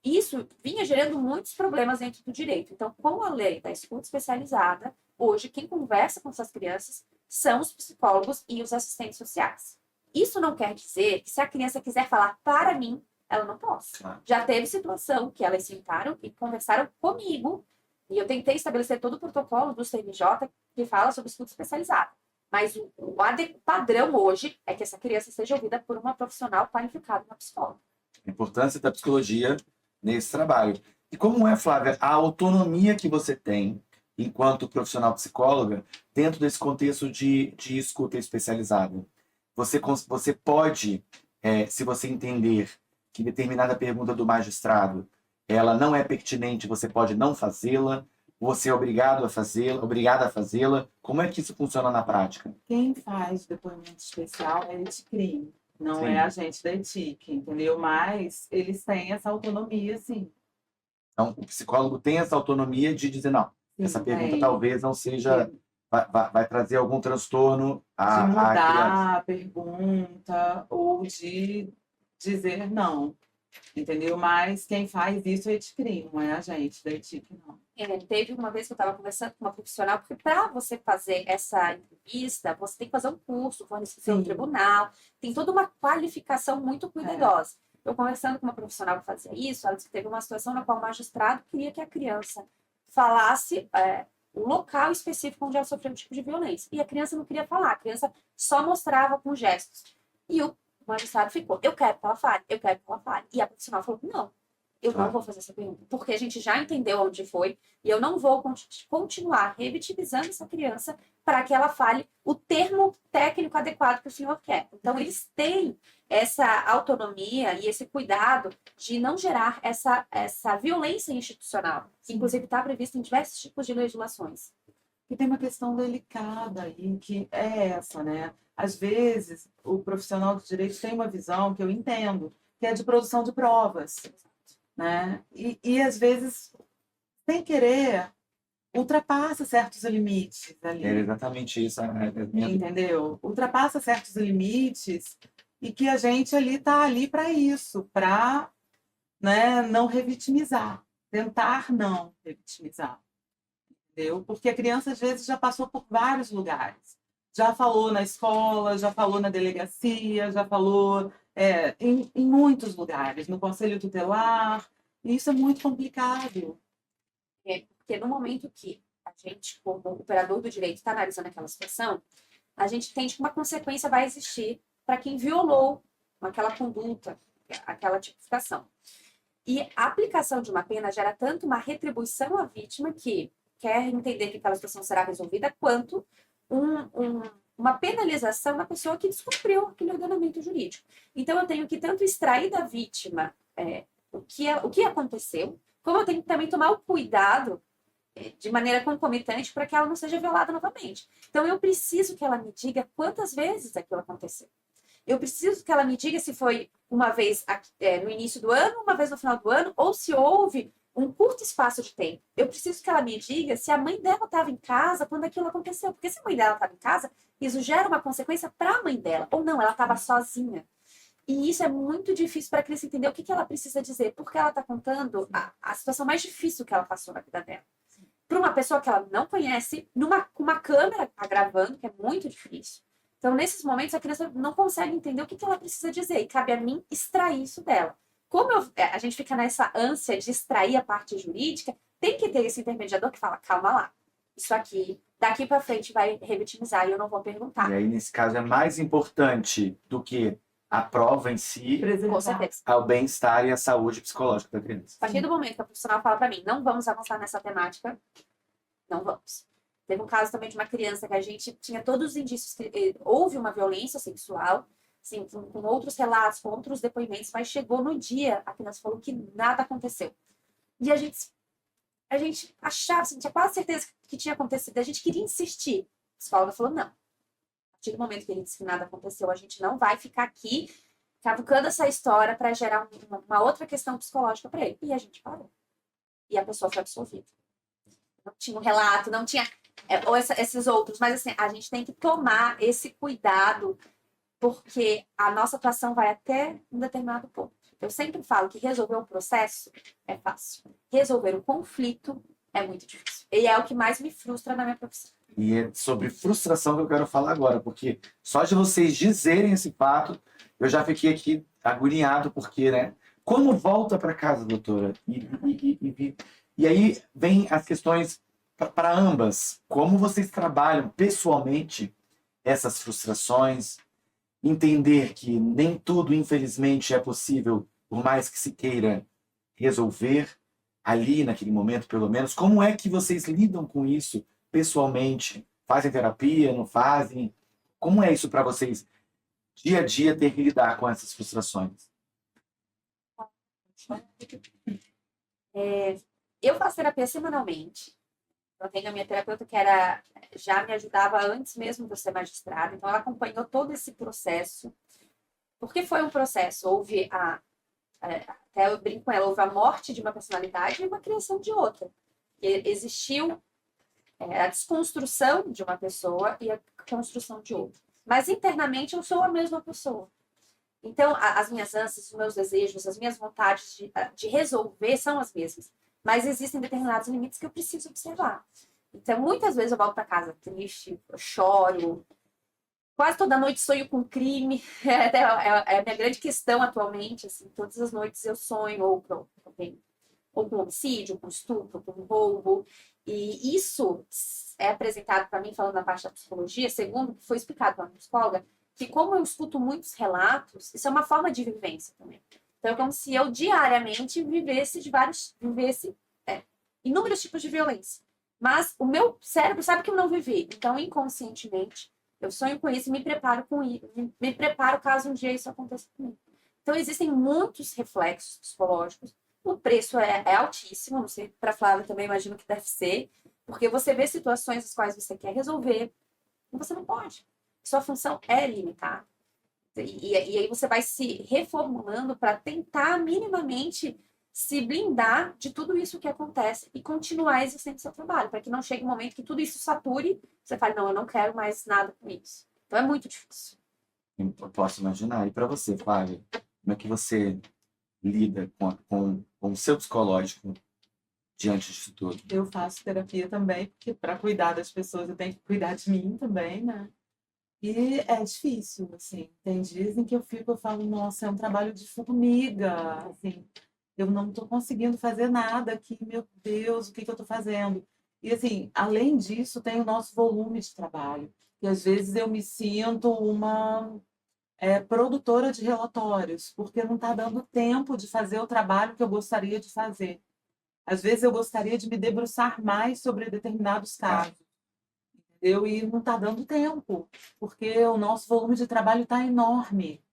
Isso vinha gerando muitos problemas dentro do direito. Então, com a lei da escuta especializada, hoje quem conversa com essas crianças são os psicólogos e os assistentes sociais. Isso não quer dizer que se a criança quiser falar para mim, ela não possa. Já teve situação que elas sentaram e conversaram comigo, e eu tentei estabelecer todo o protocolo do CNJ que fala sobre escuta especializada. Mas o padrão hoje é que essa criança seja ouvida por uma profissional qualificada, uma psicóloga. A importância da psicologia nesse trabalho. E como é, Flávia, a autonomia que você tem enquanto profissional psicóloga dentro desse contexto de escuta especializada? Você pode, se você entender que determinada pergunta do magistrado ela não é pertinente, você pode não fazê-la, você é obrigado a fazê-la, obrigada a fazê-la. Como é que isso funciona na prática? Quem faz depoimento especial é a ETICRIM, não Sim. é a gente da ETIC, entendeu? Mas eles têm essa autonomia, sim. Então, o psicólogo tem essa autonomia de dizer, não, Sim, essa pergunta tem. talvez não seja... Vai trazer algum transtorno De à criança. mudar a pergunta ou de dizer não. entendeu? Mas quem faz isso é a ETICRIM, não é a gente da ETIC, não. Teve uma vez que eu estava conversando com uma profissional, porque para você fazer essa entrevista, você tem que fazer um curso, fornecer pelo Sim. tribunal, tem toda uma qualificação muito cuidadosa. Eu conversando com uma profissional que fazia isso, ela disse que teve uma situação na qual o magistrado queria que a criança falasse o local específico onde ela sofreu um tipo de violência. E a criança não queria falar, a criança só mostrava com gestos. E o magistrado ficou, eu quero que ela fale, eu quero que ela fale. E a profissional falou, não, eu não vou fazer essa pergunta, porque a gente já entendeu onde foi, e eu não vou continuar revitimizando essa criança para que ela fale o termo técnico adequado que o senhor quer. Então, eles têm essa autonomia e esse cuidado de não gerar essa violência institucional, que inclusive está prevista em diversos tipos de legislações. E tem uma questão delicada aí, que é essa, né? Às vezes, o profissional do direito tem uma visão que eu entendo, que é de produção de provas, né? E às vezes, sem querer, ultrapassa certos limites ali. É exatamente isso. Entendeu? Ultrapassa certos limites e que a gente ali está ali para isso, para, né, não revitimizar, tentar não revitimizar. Entendeu? Porque a criança, às vezes, já passou por vários lugares. Já falou na escola, já falou na delegacia, já falou em muitos lugares, no conselho tutelar. E isso é muito complicado. Porque no momento que a gente, como operador do direito, está analisando aquela situação, a gente entende que uma consequência vai existir para quem violou aquela conduta, aquela tipificação. E a aplicação de uma pena gera tanto uma retribuição à vítima que quer entender que aquela situação será resolvida, quanto uma penalização na pessoa que descumpriu aquele ordenamento jurídico. Então, eu tenho que tanto extrair da vítima o que aconteceu, como eu tenho que também tomar o cuidado de maneira concomitante para que ela não seja violada novamente. Então, eu preciso que ela me diga quantas vezes aquilo aconteceu. Eu preciso que ela me diga se foi uma vez no início do ano, uma vez no final do ano, ou se houve um curto espaço de tempo. Eu preciso que ela me diga se a mãe dela estava em casa quando aquilo aconteceu. Porque se a mãe dela estava em casa, isso gera uma consequência para a mãe dela. Ou não, ela estava sozinha. E isso é muito difícil para a criança entender o que ela precisa dizer, porque ela está contando a situação mais difícil que ela passou na vida dela. Para uma pessoa que ela não conhece, com uma câmera gravando, que é muito difícil. Então, nesses momentos, a criança não consegue entender o que ela precisa dizer, e cabe a mim extrair isso dela. Como a gente fica nessa ânsia de extrair a parte jurídica, tem que ter esse intermediador que fala, calma lá, isso aqui, daqui para frente vai revitimizar e eu não vou perguntar. E aí, nesse caso, é mais importante do que a prova em si, Com certeza. ao bem-estar e a saúde psicológica da criança. A partir do momento que a profissional fala para mim, não vamos avançar nessa temática, não vamos. Teve um caso também de uma criança que a gente tinha todos os indícios que houve uma violência sexual, assim, com outros relatos, com outros depoimentos, mas chegou no dia, a criança falou que nada aconteceu. E a gente achava, assim, tinha quase certeza que tinha acontecido, a gente queria insistir. A psicóloga falou, não. A partir do momento que ele disse que nada aconteceu, a gente não vai ficar aqui cavucando essa história para gerar uma outra questão psicológica para ele. E a gente parou. E a pessoa foi absolvida. Não tinha um relato, não tinha ou esses outros, mas assim, a gente tem que tomar esse cuidado, porque a nossa atuação vai até um determinado ponto. Eu sempre falo que resolver um processo é fácil. Resolver um conflito é muito difícil. E é o que mais me frustra na minha profissão. E é sobre frustração que eu quero falar agora, porque só de vocês dizerem esse fato, eu já fiquei aqui agoniado, porque, né? Como volta para casa, doutora? E aí vem as questões para ambas. Como vocês trabalham pessoalmente essas frustrações? Entender que nem tudo, infelizmente, é possível, por mais que se queira resolver ali, naquele momento, pelo menos. Como é que vocês lidam com isso pessoalmente? Fazem terapia, não fazem? Como é isso para vocês, dia a dia, ter que lidar com essas frustrações? Eu faço terapia semanalmente. Eu tenho a minha terapeuta que já me ajudava antes mesmo de eu ser magistrada, então ela acompanhou todo esse processo. Porque foi um processo, houve até eu brinco com ela, houve a morte de uma personalidade e uma criação de outra. Existiu a desconstrução de uma pessoa e a construção de outra. Mas internamente eu sou a mesma pessoa. Então, as minhas ânsias, os meus desejos, as minhas vontades de resolver são as mesmas. Mas existem determinados limites que eu preciso observar. Então, muitas vezes eu volto para casa triste, eu choro. Quase toda noite sonho com crime. É a minha grande questão atualmente. Assim, todas as noites eu sonho ou com homicídio, com estupro, com roubo. E isso é apresentado para mim, falando na parte da psicologia, segundo o que foi explicado pela minha psicóloga, que como eu escuto muitos relatos, isso é uma forma de vivência também. Então, é como se eu diariamente vivesse inúmeros tipos de violência. Mas o meu cérebro sabe que eu não vivi. Então, inconscientemente, eu sonho com isso e me preparo com isso, me preparo caso um dia isso aconteça comigo. Então, existem muitos reflexos psicológicos. O preço é altíssimo, não sei, para a Flávia também imagino que deve ser, porque você vê situações as quais você quer resolver e você não pode. Sua função é limitada. E aí você vai se reformulando para tentar minimamente se blindar de tudo isso que acontece e continuar existendo seu trabalho, para que não chegue um momento que tudo isso sature, você fale, não, eu não quero mais nada com isso. Então é muito difícil. Eu posso imaginar. E para você, Flávia, como é que você lida com o seu psicológico diante disso tudo? Eu faço terapia também, porque para cuidar das pessoas eu tenho que cuidar de mim também, né? E é difícil, assim. Tem dias em que eu falo, nossa, é um trabalho de formiga, assim. Eu não estou conseguindo fazer nada aqui, meu Deus, o que que eu estou fazendo? E, assim, além disso, tem o nosso volume de trabalho. E, às vezes, eu me sinto uma produtora de relatórios, porque não está dando tempo de fazer o trabalho que eu gostaria de fazer. Às vezes, eu gostaria de me debruçar mais sobre determinados casos. E não está dando tempo, porque o nosso volume de trabalho está enorme,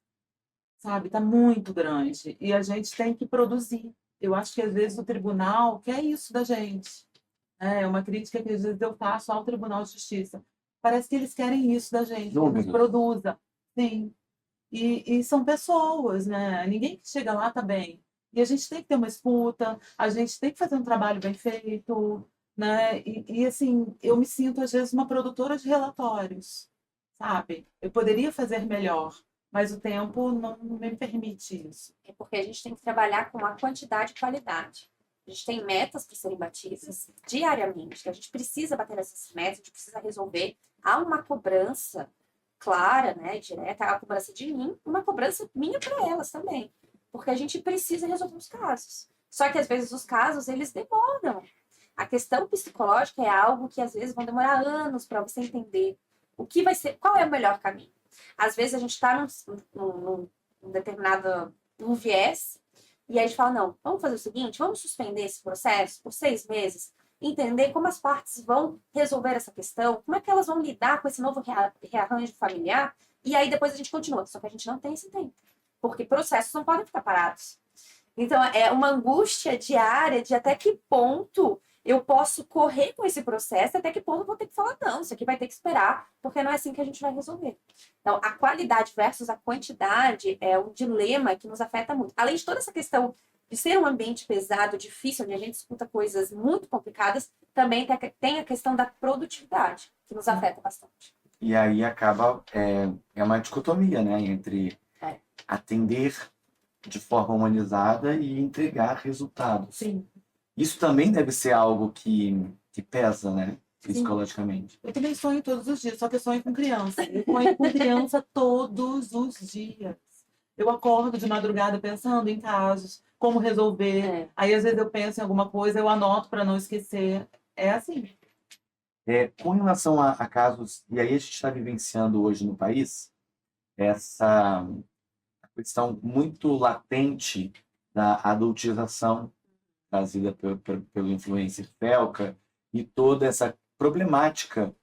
sabe? Está muito grande. E a gente tem que produzir. Eu acho que às vezes o tribunal quer isso da gente. Né? É uma crítica que às vezes eu faço ao Tribunal de Justiça. Parece que eles querem isso da gente, que a gente Números. produza. Sim. E são pessoas, né? Ninguém que chega lá está bem. E a gente tem que ter uma escuta, a gente tem que fazer um trabalho bem feito, né? Assim, eu me sinto, às vezes, uma produtora de relatórios, sabe? Eu poderia fazer melhor, mas o tempo não me permite isso. É porque a gente tem que trabalhar com a quantidade e qualidade. A gente tem metas para serem batidas diariamente. A gente precisa bater essas metas, a gente precisa resolver. Há uma cobrança clara, né, direta, a cobrança de mim, uma cobrança minha para elas também, porque a gente precisa resolver os casos. Só que às vezes os casos eles demoram. A questão psicológica é algo que às vezes vão demorar anos para você entender o que vai ser, qual é o melhor caminho. Às vezes a gente está num determinado viés e aí a gente fala, não, vamos fazer o seguinte, vamos suspender esse processo por 6 meses, entender como as partes vão resolver essa questão, como é que elas vão lidar com esse novo rearranjo familiar, e aí depois a gente continua. Só que a gente não tem esse tempo, porque processos não podem ficar parados. Então, é uma angústia diária de até que ponto eu posso correr com esse processo, até que ponto eu vou ter que falar, não, isso aqui vai ter que esperar, porque não é assim que a gente vai resolver. Então, a qualidade versus a quantidade é um dilema que nos afeta muito. Além de toda essa questão de ser um ambiente pesado, difícil, onde a gente escuta coisas muito complicadas, também tem a questão da produtividade, que nos afeta bastante. E aí acaba, é uma dicotomia, né, entre atender de forma humanizada e entregar resultados. Sim. Isso também deve ser algo que pesa, né, psicologicamente. Eu também sonho todos os dias, só que eu sonho com criança. Eu sonho com criança todos os dias. Eu acordo de madrugada pensando em casos, como resolver. Aí, às vezes, eu penso em alguma coisa, eu anoto para não esquecer. É assim. Com relação a casos, e aí a gente está vivenciando hoje no país essa questão muito latente da adultização trazida pelo influencer Felca e toda essa problemática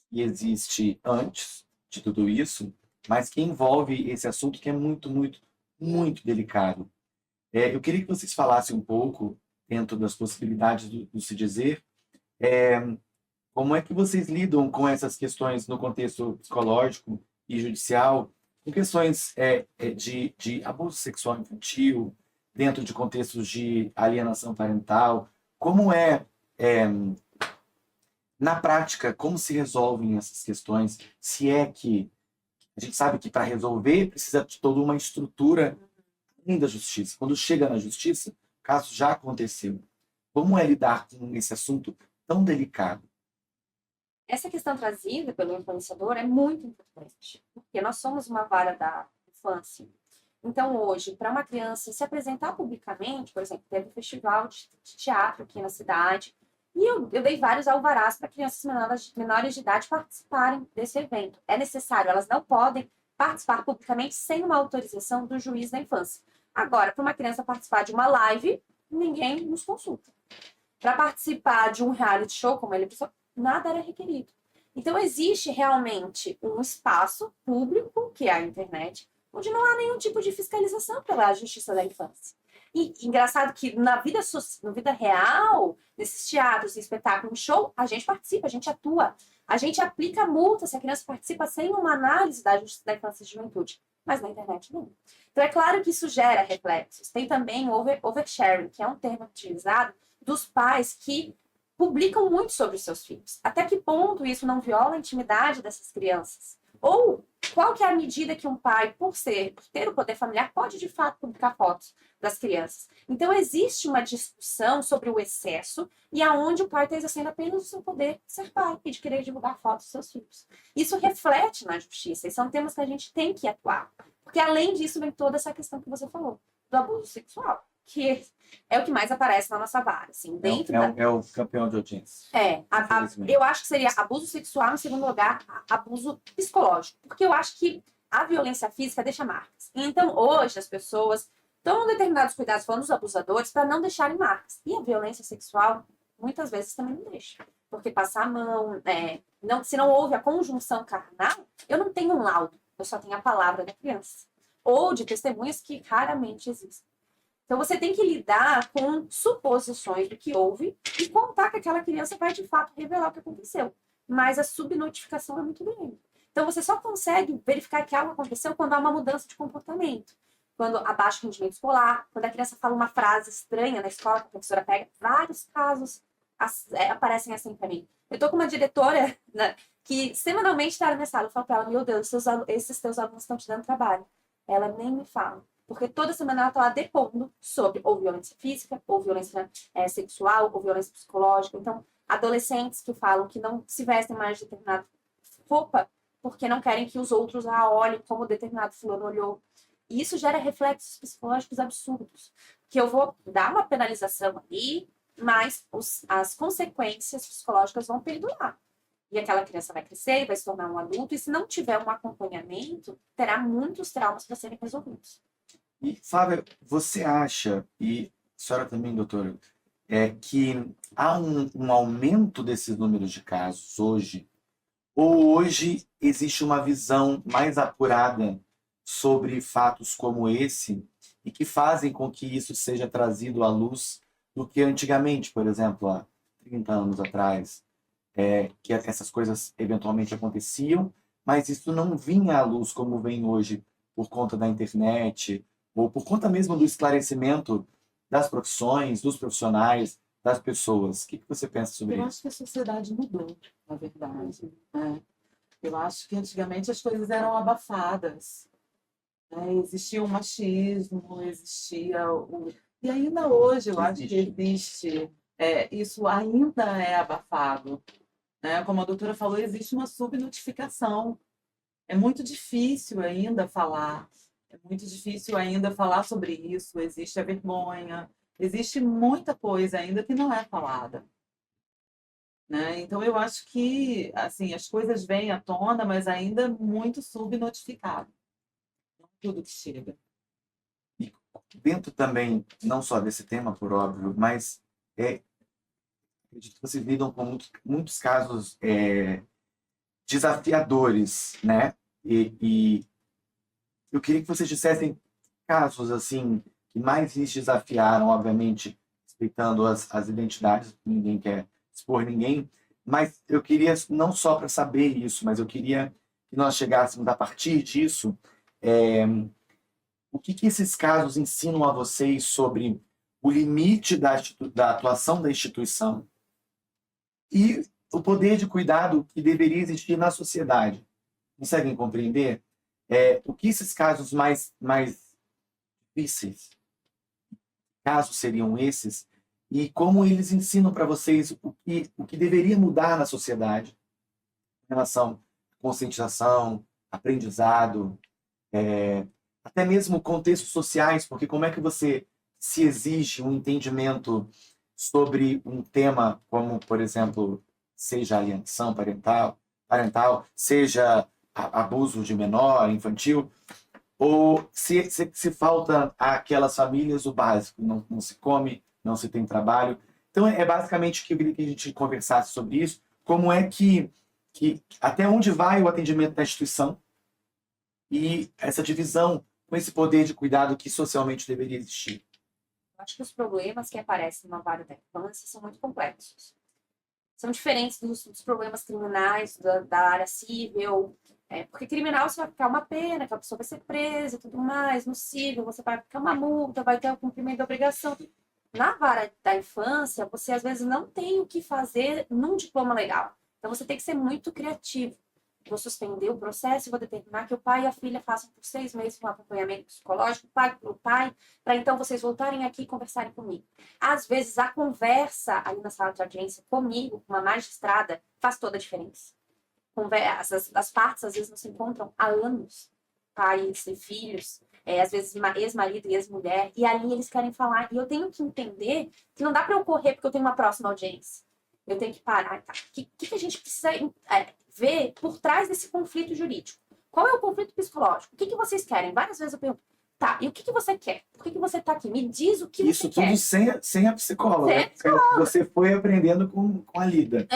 que existe antes de tudo isso, mas que envolve esse assunto que é muito, muito, muito delicado. Eu queria que vocês falassem um pouco, dentro das possibilidades do se dizer, como é que vocês lidam com essas questões no contexto psicológico e judicial, com questões de abuso sexual infantil, dentro de contextos de alienação parental? Como na prática, como se resolvem essas questões, se é que A gente sabe que para resolver precisa de toda uma estrutura além da justiça. Quando chega na justiça, o caso já aconteceu. Como é lidar com esse assunto tão delicado? Essa questão trazida pelo influenciador é muito importante, porque nós somos uma vara da infância. Então, hoje, para uma criança se apresentar publicamente, por exemplo, teve um festival de teatro aqui na cidade, e eu dei vários alvarás para crianças menores de idade participarem desse evento. É necessário, elas não podem participar publicamente sem uma autorização do juiz da infância. Agora, para uma criança participar de uma live, ninguém nos consulta. Para participar de um reality show, como ele pensou, nada era requerido. Então, existe realmente um espaço público, que é a internet, onde não há nenhum tipo de fiscalização pela Justiça da Infância. E engraçado que na vida real, nesses teatros, espetáculos, show, a gente participa, a gente atua. A gente aplica multa se a criança participa sem uma análise da Justiça da Infância e Juventude. Mas na internet não. Então é claro que isso gera reflexos. Tem também o oversharing, que é um termo utilizado dos pais que publicam muito sobre os seus filhos. Até que ponto isso não viola a intimidade dessas crianças? Ou qual que é a medida que um pai, por ter o poder familiar, pode de fato publicar fotos das crianças? Então existe uma discussão sobre o excesso e aonde o pai está exercendo apenas o seu poder de ser pai e de querer divulgar fotos dos seus filhos. Isso reflete na justiça e são temas que a gente tem que atuar. Porque além disso vem toda essa questão que você falou, do abuso sexual, que é o que mais aparece na nossa vara, assim, dentro É o campeão de audiência. eu acho que seria abuso sexual, em segundo lugar, abuso psicológico. Porque eu acho que a violência física deixa marcas. Então, hoje, as pessoas tomam determinados cuidados falando dos abusadores para não deixarem marcas. E a violência sexual, muitas vezes, também não deixa. Porque passar a mão, se não houve a conjunção carnal, eu não tenho um laudo, eu só tenho a palavra da criança. Ou de testemunhas que raramente existem. Então, você tem que lidar com suposições do que houve e contar que aquela criança vai, de fato, revelar o que aconteceu. Mas a subnotificação é muito grande. Então, você só consegue verificar que algo aconteceu quando há uma mudança de comportamento. Quando abaixa o rendimento escolar, quando a criança fala uma frase estranha na escola que a professora pega. Vários casos aparecem assim para mim. Eu estou com uma diretora, né, que semanalmente está na minha sala. Eu falo para ela, meu Deus, esses teus alunos estão te dando trabalho. Ela nem me fala. Porque toda semana ela está lá depondo sobre ou violência física, ou violência sexual, ou violência psicológica. Então, adolescentes que falam que não se vestem mais de determinada roupa porque não querem que os outros a olhem como determinado fulano olhou. E isso gera reflexos psicológicos absurdos. Que eu vou dar uma penalização ali, mas as consequências psicológicas vão perdurar. E aquela criança vai crescer, vai se tornar um adulto, e se não tiver um acompanhamento, terá muitos traumas para serem resolvidos. E, Flávia, você acha, e a senhora também, doutora, que há um aumento desses números de casos hoje, ou hoje existe uma visão mais apurada sobre fatos como esse e que fazem com que isso seja trazido à luz do que antigamente, por exemplo, há 30 anos atrás, que essas coisas eventualmente aconteciam, mas isso não vinha à luz como vem hoje por conta da internet, ou por conta mesmo do esclarecimento das profissões, dos profissionais, das pessoas. O que você pensa sobre Eu isso? acho que a sociedade mudou, na verdade. Né? Eu acho que antigamente as coisas eram abafadas. Né? Existia o machismo, existia o... E ainda hoje eu acho que existe. Isso ainda é abafado. Né? Como a doutora falou, existe uma subnotificação. É muito difícil ainda falar. É muito difícil ainda falar sobre isso. Existe a vergonha. Existe muita coisa ainda que não é falada. Né? Então, eu acho que assim, as coisas vêm à tona, mas ainda muito subnotificado. Não tudo que chega. E dentro também, não só desse tema, por óbvio, mas acredito que vocês lidam com muitos casos desafiadores, né? E eu queria que vocês dissessem casos assim que mais lhes desafiaram, obviamente, respeitando as identidades, ninguém quer expor ninguém, mas eu queria, não só para saber isso, mas eu queria que nós chegássemos a partir disso, o que esses casos ensinam a vocês sobre o limite da atuação da instituição e o poder de cuidado que deveria existir na sociedade. Conseguem compreender? O que esses casos mais difíceis, casos seriam esses, e como eles ensinam para vocês o que deveria mudar na sociedade em relação à conscientização, aprendizado, até mesmo contextos sociais, porque como é que você se exige um entendimento sobre um tema como, por exemplo, seja alienação parental, seja abuso de menor, infantil, ou se falta àquelas famílias o básico, não se come, não se tem trabalho. Então, é basicamente que eu queria que a gente conversasse sobre isso, como é que até onde vai o atendimento da instituição e essa divisão com esse poder de cuidado que socialmente deveria existir. Eu acho que os problemas que aparecem na vara da infância são muito complexos. São diferentes dos problemas criminais da área civil, porque criminal você vai ficar uma pena, que a pessoa vai ser presa e tudo mais. No civil você vai ficar uma multa, vai ter o cumprimento da obrigação. Na vara da infância, você às vezes não tem o que fazer num diploma legal. Então você tem que ser muito criativo. Vou suspender o processo e vou determinar que o pai e a filha façam por 6 meses um acompanhamento psicológico, pague para o pai, para então vocês voltarem aqui e conversarem comigo. Às vezes, a conversa ali na sala de audiência comigo, com uma magistrada, faz toda a diferença. As partes, às vezes, não se encontram há anos, pais e filhos, às vezes ex-marido e ex-mulher, e ali eles querem falar. E eu tenho que entender que não dá para eu correr porque eu tenho uma próxima audiência. Eu tenho que parar. Tá? O que a gente precisa ver por trás desse conflito jurídico? Qual é o conflito psicológico? O que vocês querem? Várias vezes eu pergunto, tá, e o que você quer? Por que você está aqui? Me diz o que isso você quer. Isso tudo sem a psicóloga. Sem a psicóloga. Você foi aprendendo com a lida.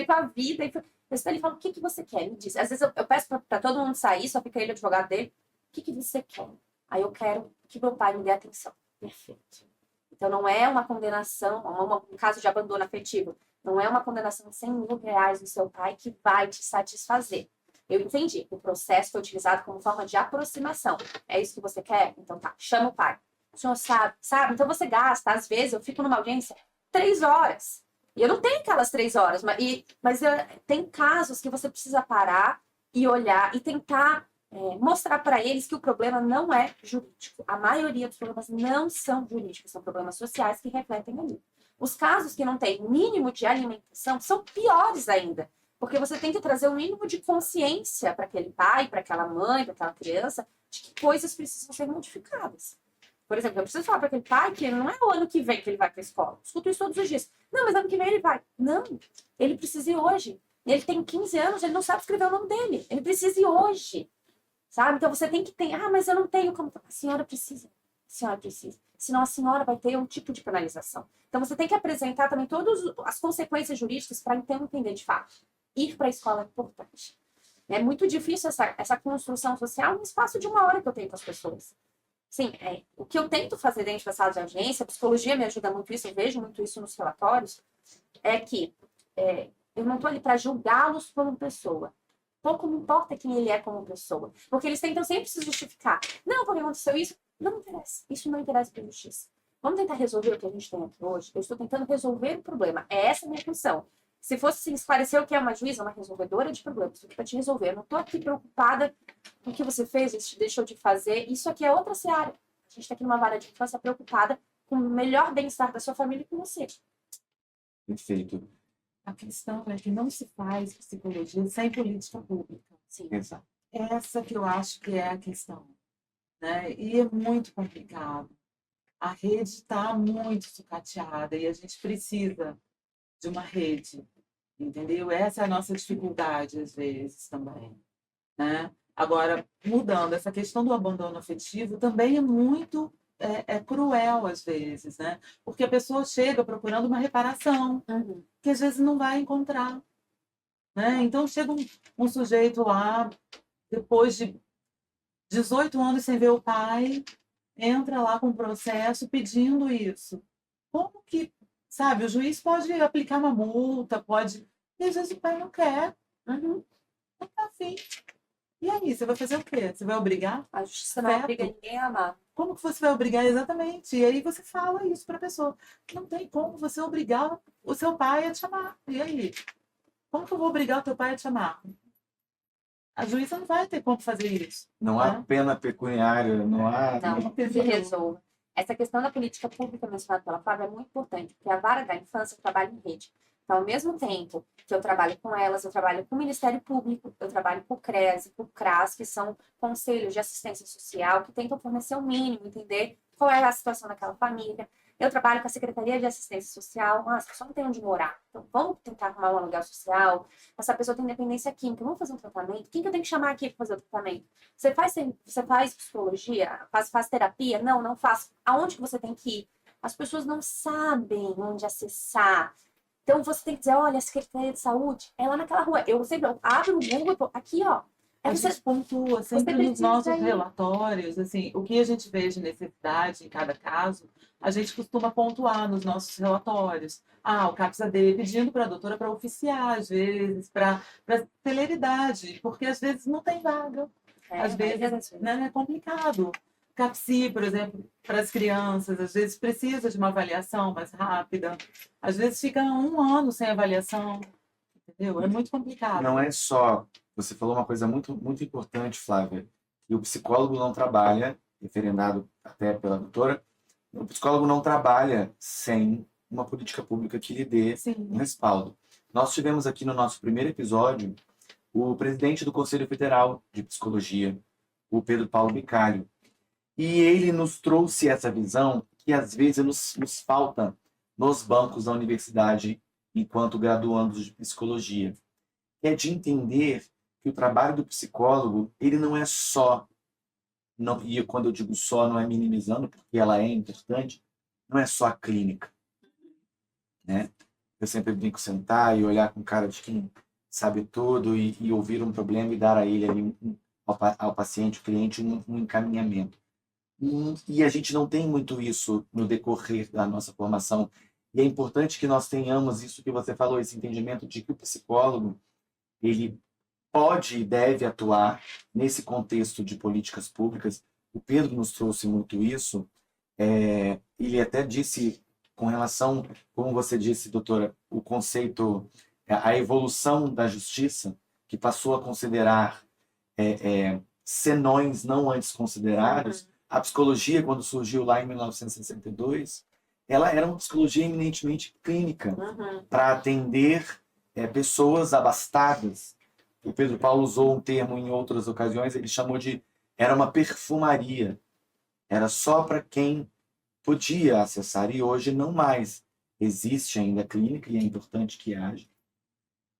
Com a vida. Então ele fala, o que você quer? Me diz. Às vezes eu peço para todo mundo sair, só fica ele, o advogado dele. O que você quer? Aí eu quero que meu pai me dê atenção. Perfeito. Então não é uma condenação, um caso de abandono afetivo. Não é uma condenação de 100 mil reais no seu pai que vai te satisfazer. Eu entendi. O processo foi utilizado como forma de aproximação. É isso que você quer? Então tá, chama o pai. O senhor sabe? Então você gasta. Às vezes eu fico numa audiência 3 horas. E eu não tenho aquelas 3 horas, mas tem casos que você precisa parar e olhar e tentar mostrar para eles que o problema não é jurídico. A maioria dos problemas não são jurídicos, são problemas sociais que refletem ali. Os casos que não têm mínimo de alimentação são piores ainda, porque você tem que trazer um mínimo de consciência para aquele pai, para aquela mãe, para aquela criança, de que coisas precisam ser modificadas. Por exemplo, eu preciso falar para aquele pai que não é o ano que vem que ele vai para a escola. Escuto isso todos os dias. Não, mas ano que vem ele vai. Não, ele precisa ir hoje. Ele tem 15 anos, ele não sabe escrever o nome dele. Ele precisa ir hoje. Sabe? Então você tem que ter. Ah, mas eu não tenho como. A senhora precisa. A senhora precisa. Senão a senhora vai ter um tipo de penalização. Então você tem que apresentar também todas as consequências jurídicas para então entender de fato. Ir para a escola é importante. É muito difícil essa construção social no espaço de 1 hora que eu tenho com as pessoas. Sim, o que eu tento fazer dentro da sala de audiência, a psicologia me ajuda muito isso, eu vejo muito isso nos relatórios, é que eu não estou ali para julgá-los como pessoa. Pouco me importa quem ele é como pessoa. Porque eles tentam sempre se justificar. Não, porque aconteceu isso. Não interessa. Isso não interessa para a justiça. Vamos tentar resolver o que a gente tem aqui hoje? Eu estou tentando resolver o problema. É essa a minha função. Se fosse assim, esclarecer o que é uma juíza, uma resolvedora de problemas, estou aqui para te resolver. Eu não estou aqui preocupada com o que você fez, deixou de fazer. Isso aqui é outra seara. A gente está aqui numa vara de infância preocupada com o melhor bem-estar da sua família e com você. Perfeito. A questão é que não se faz psicologia sem política pública. Sim. Exato. Essa que eu acho que é a questão. Né? E é muito complicado. A rede está muito sucateada e a gente precisa de uma rede, entendeu? Essa é a nossa dificuldade, às vezes, também. Né? Agora, mudando, essa questão do abandono afetivo também é muito cruel, às vezes, né? Porque a pessoa chega procurando uma reparação, que às vezes não vai encontrar. Né? Então, chega um sujeito lá, depois de 18 anos sem ver o pai, entra lá com um processo pedindo isso. Como que, sabe, o juiz pode aplicar uma multa, pode... E às vezes o pai não quer. Não tá afim. E aí, você vai fazer o quê? Você vai obrigar? A justiça não obriga ninguém a amar. Como que você vai obrigar exatamente? E aí você fala isso para a pessoa. Não tem como você obrigar o seu pai a te amar. E aí? Como que eu vou obrigar o teu pai a te amar? a juíza não vai ter como fazer isso. Não há pena pecuniária, não há. Não, se resolva. Essa questão da política pública mencionada pela Flávia é muito importante, porque a vara da infância trabalha em rede. Então, ao mesmo tempo que eu trabalho com elas, eu trabalho com o Ministério Público, eu trabalho com o CREAS, com o CRAS, que são conselhos de assistência social, que tentam fornecer o mínimo, entender qual é a situação daquela família. Eu trabalho com a Secretaria de Assistência Social, a pessoa não tem onde morar, então vamos tentar arrumar um aluguel social, essa pessoa tem dependência química, vamos fazer um tratamento, quem que eu tenho que chamar aqui para fazer o tratamento? Você faz psicologia? Faz terapia? Não, não faço. Aonde que você tem que ir? As pessoas não sabem onde acessar. Então você tem que dizer, olha, a Secretaria de Saúde é lá naquela rua. Eu sempre abro o Google, aqui, ó. A Aí você, gente pontua sempre nos precisa nossos ir. relatórios, assim, o que a gente vê de necessidade em cada caso, a gente costuma pontuar nos nossos relatórios. O CAPS-AD pedindo para a doutora para oficiar, às vezes, para celeridade, porque às vezes não tem vaga. Às vezes, né, é complicado. CAPSI, por exemplo, para as crianças, às vezes precisa de uma avaliação mais rápida, às vezes fica um ano sem avaliação, entendeu? É muito complicado. Não é só. Você falou uma coisa muito, muito importante, Flávia, que o psicólogo não trabalha, referendado até pela doutora, o psicólogo não trabalha sem uma política pública que lhe dê Sim. um respaldo. Nós tivemos aqui no nosso primeiro episódio o presidente do Conselho Federal de Psicologia, o Pedro Paulo Bicalho, e ele nos trouxe essa visão que às vezes nos falta nos bancos da universidade enquanto graduandos de psicologia, que é de entender que o trabalho do psicólogo, ele não é só, não, e quando eu digo só, não é minimizando, porque ela é importante, não é só a clínica, né? Eu sempre brinco sentar e olhar com cara de quem sabe tudo e ouvir um problema e dar a ele ali, ao paciente, ao cliente, um encaminhamento. E a gente não tem muito isso no decorrer da nossa formação. E é importante que nós tenhamos isso que você falou, esse entendimento de que o psicólogo, ele pode e deve atuar nesse contexto de políticas públicas. O Pedro nos trouxe muito isso. Ele até disse, com relação, como você disse, doutora, o conceito, a evolução da justiça, que passou a considerar senões não antes considerados. A psicologia, quando surgiu lá em 1962, ela era uma psicologia eminentemente clínica, para atender pessoas abastadas. O Pedro Paulo usou um termo em outras ocasiões, ele chamou de, era uma perfumaria. Era só para quem podia acessar, e hoje não mais. Existe ainda a clínica, e é importante que haja,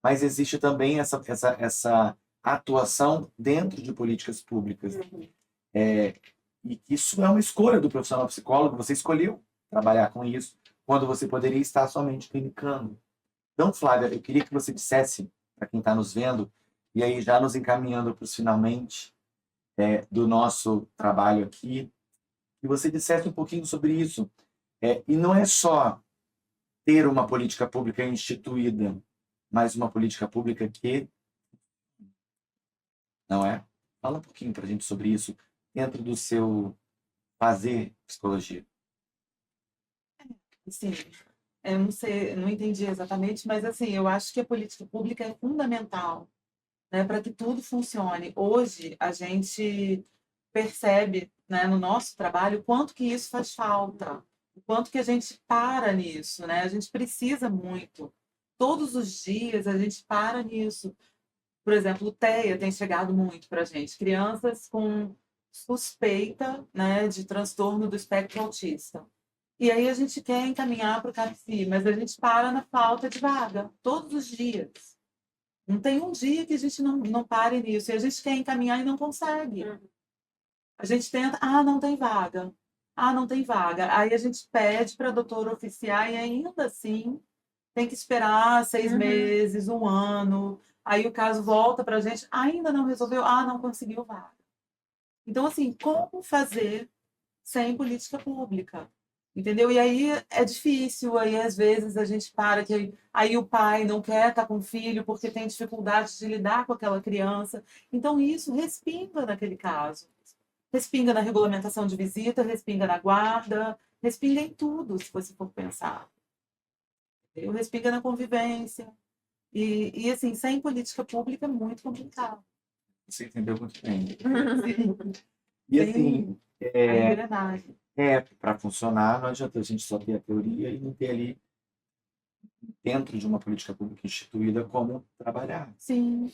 mas existe também essa atuação dentro de políticas públicas. E isso é uma escolha do profissional psicólogo, você escolheu trabalhar com isso, quando você poderia estar somente clinicando. Então, Flávia, eu queria que você dissesse, para quem está nos vendo, e aí já nos encaminhando para os finalmente do nosso trabalho aqui, que você dissesse um pouquinho sobre isso. E não é só ter uma política pública instituída, mas uma política pública que... Não é? Fala um pouquinho para a gente sobre isso, dentro do seu fazer psicologia. Sim, eu não sei, não entendi exatamente, mas assim, eu acho que a política pública é fundamental, né, para que tudo funcione. Hoje, a gente percebe, né, no nosso trabalho, o quanto que isso faz falta, o quanto que a gente para nisso, né? A gente precisa muito. Todos os dias a gente para nisso. Por exemplo, o TEA tem chegado muito para a gente. Crianças com suspeita, né, de transtorno do espectro autista. E aí a gente quer encaminhar para o CAPSI, mas a gente para na falta de vaga, todos os dias. Não tem um dia que a gente não pare nisso. E a gente quer encaminhar e não consegue. A gente tenta, não tem vaga. Não tem vaga. Aí a gente pede para a doutora oficiar e ainda assim tem que esperar 6 meses, 1 ano. Aí o caso volta para a gente, ainda não resolveu, não conseguiu vaga. Então, assim, como fazer sem política pública? Entendeu? E aí é difícil, aí às vezes a gente para, que aí o pai não quer estar com o filho porque tem dificuldade de lidar com aquela criança. Então isso respinga naquele caso. Respinga na regulamentação de visita, respinga na guarda, respinga em tudo, se você for pensar. Entendeu? Respinga na convivência. E assim, sem política pública é muito complicado. Você entendeu muito bem. Sim, E assim, a engrenagem. para funcionar, não adianta a gente só ter a teoria e não ter ali, dentro de uma política pública instituída, como trabalhar. Sim,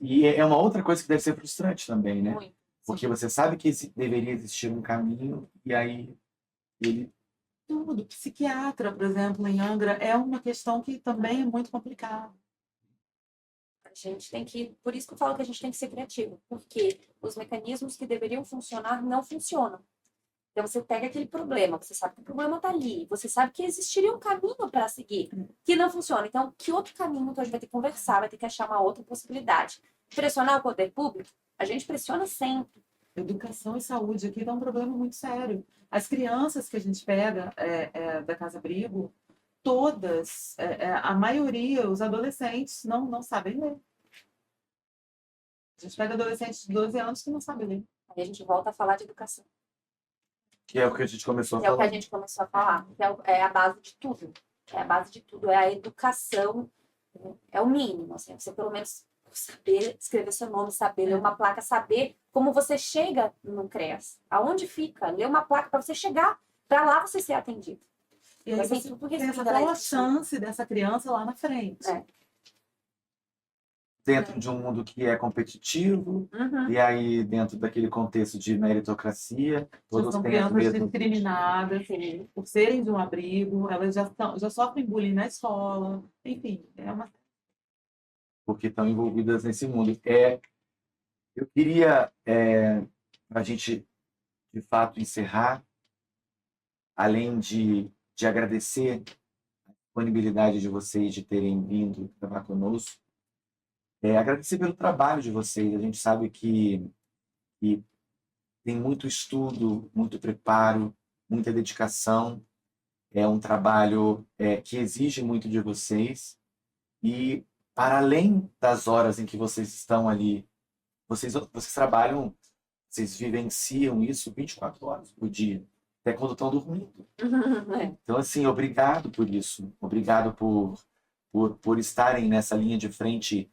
E é uma outra coisa que deve ser frustrante também, né? Muito. Porque você sabe que deveria existir um caminho e aí ele... tudo. Psiquiatra, por exemplo, em Angra, é uma questão que também é muito complicada. A gente tem que, por isso que eu falo que a gente tem que ser criativo, porque os mecanismos que deveriam funcionar não funcionam. Então você pega aquele problema, você sabe que o problema está ali, você sabe que existiria um caminho para seguir que não funciona. Então, que outro caminho que a gente vai ter que conversar, vai ter que achar uma outra possibilidade? Pressionar o poder público? A gente pressiona sempre. Educação e saúde aqui dá um problema muito sério. As crianças que a gente pega da Casa Abrigo, todas, a maioria, os adolescentes, não sabem ler. A gente pega adolescentes de 12 anos que não sabem ler. Aí a gente volta a falar de educação. Que é o que a gente começou a Que é o que a falar. gente começou a falar, que é a base de tudo. É a base de tudo, é a educação, é o mínimo, assim, você pelo menos saber escrever seu nome, saber ler uma placa, saber como você chega no CREAS, aonde fica, ler uma placa para você chegar, para lá você ser atendido. E aí Mas tem você tudo pensa resumido qual na a educação. chance dessa criança lá na frente. É. Dentro de um mundo que é competitivo, Uhum. e aí dentro daquele contexto de meritocracia, Já todos são têm as crianças mesmas... discriminadas Sim. por serem de um abrigo, elas já sofrem bullying na escola, enfim, é uma... porque estão envolvidas nesse mundo. Eu queria, para a gente, de fato, encerrar, além de agradecer a disponibilidade de vocês de terem vindo gravar conosco, agradecer pelo trabalho de vocês. A gente sabe que tem muito estudo, muito preparo, muita dedicação. É um trabalho que exige muito de vocês. E, para além das horas em que vocês estão ali, vocês trabalham, vocês vivenciam isso 24 horas por dia, até quando estão dormindo. É. Então, assim, obrigado por isso. Obrigado por estarem nessa linha de frente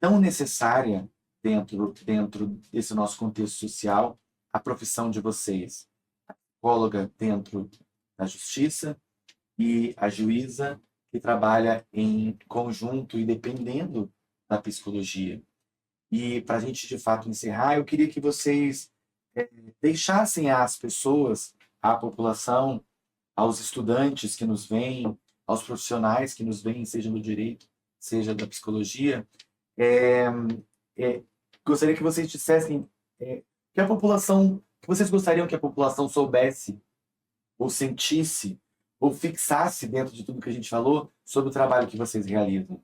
tão necessária dentro desse nosso contexto social, a profissão de vocês. A psicóloga dentro da justiça e a juíza que trabalha em conjunto e dependendo da psicologia. E para a gente, de fato, encerrar, eu queria que vocês deixassem às pessoas, à população, aos estudantes que nos veem, aos profissionais que nos veem, seja do direito, seja da psicologia, é, gostaria que vocês dissessem que a população, que vocês gostariam que a população soubesse, ou sentisse, ou fixasse dentro de tudo que a gente falou sobre o trabalho que vocês realizam.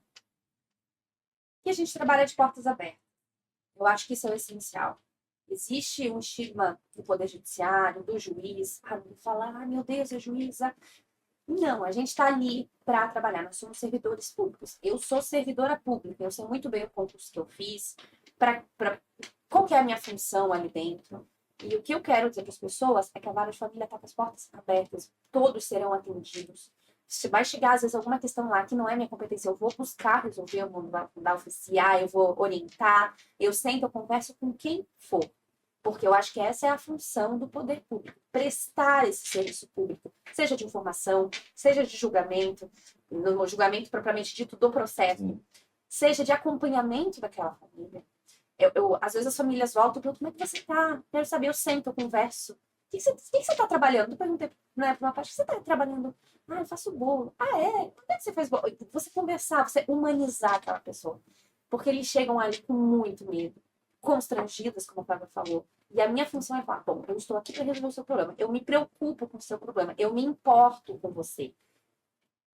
E a gente trabalha de portas abertas. Eu acho que isso é o essencial. Existe um estigma do poder judiciário, do juiz, falar, meu Deus, é juíza. Não, a gente está ali para trabalhar, nós somos servidores públicos. Eu sou servidora pública, eu sei muito bem o concurso que eu fiz, qual que é a minha função ali dentro. E o que eu quero dizer para as pessoas é que a vara de família está com as portas abertas, todos serão atendidos. Se vai chegar, às vezes, alguma questão lá que não é minha competência, eu vou buscar resolver, eu vou dar oficiar, eu vou orientar, eu sento, eu converso com quem for. Porque eu acho que essa é a função do poder público, prestar esse serviço público, seja de informação, seja de julgamento, no julgamento propriamente dito do processo, seja de acompanhamento daquela família. Às vezes as famílias voltam e perguntam, como é que você está? Quero saber, eu sento, eu converso. O que você está trabalhando? Eu perguntei para uma parte, o que você está trabalhando? Ah, eu faço bolo. Ah, é? Onde é que você faz bolo? Você conversar, você humanizar aquela pessoa. Porque eles chegam ali com muito medo, constrangidos, como a Flávia falou. E a minha função é falar, bom, eu estou aqui para resolver o seu problema. Eu me preocupo com o seu problema. Eu me importo com você.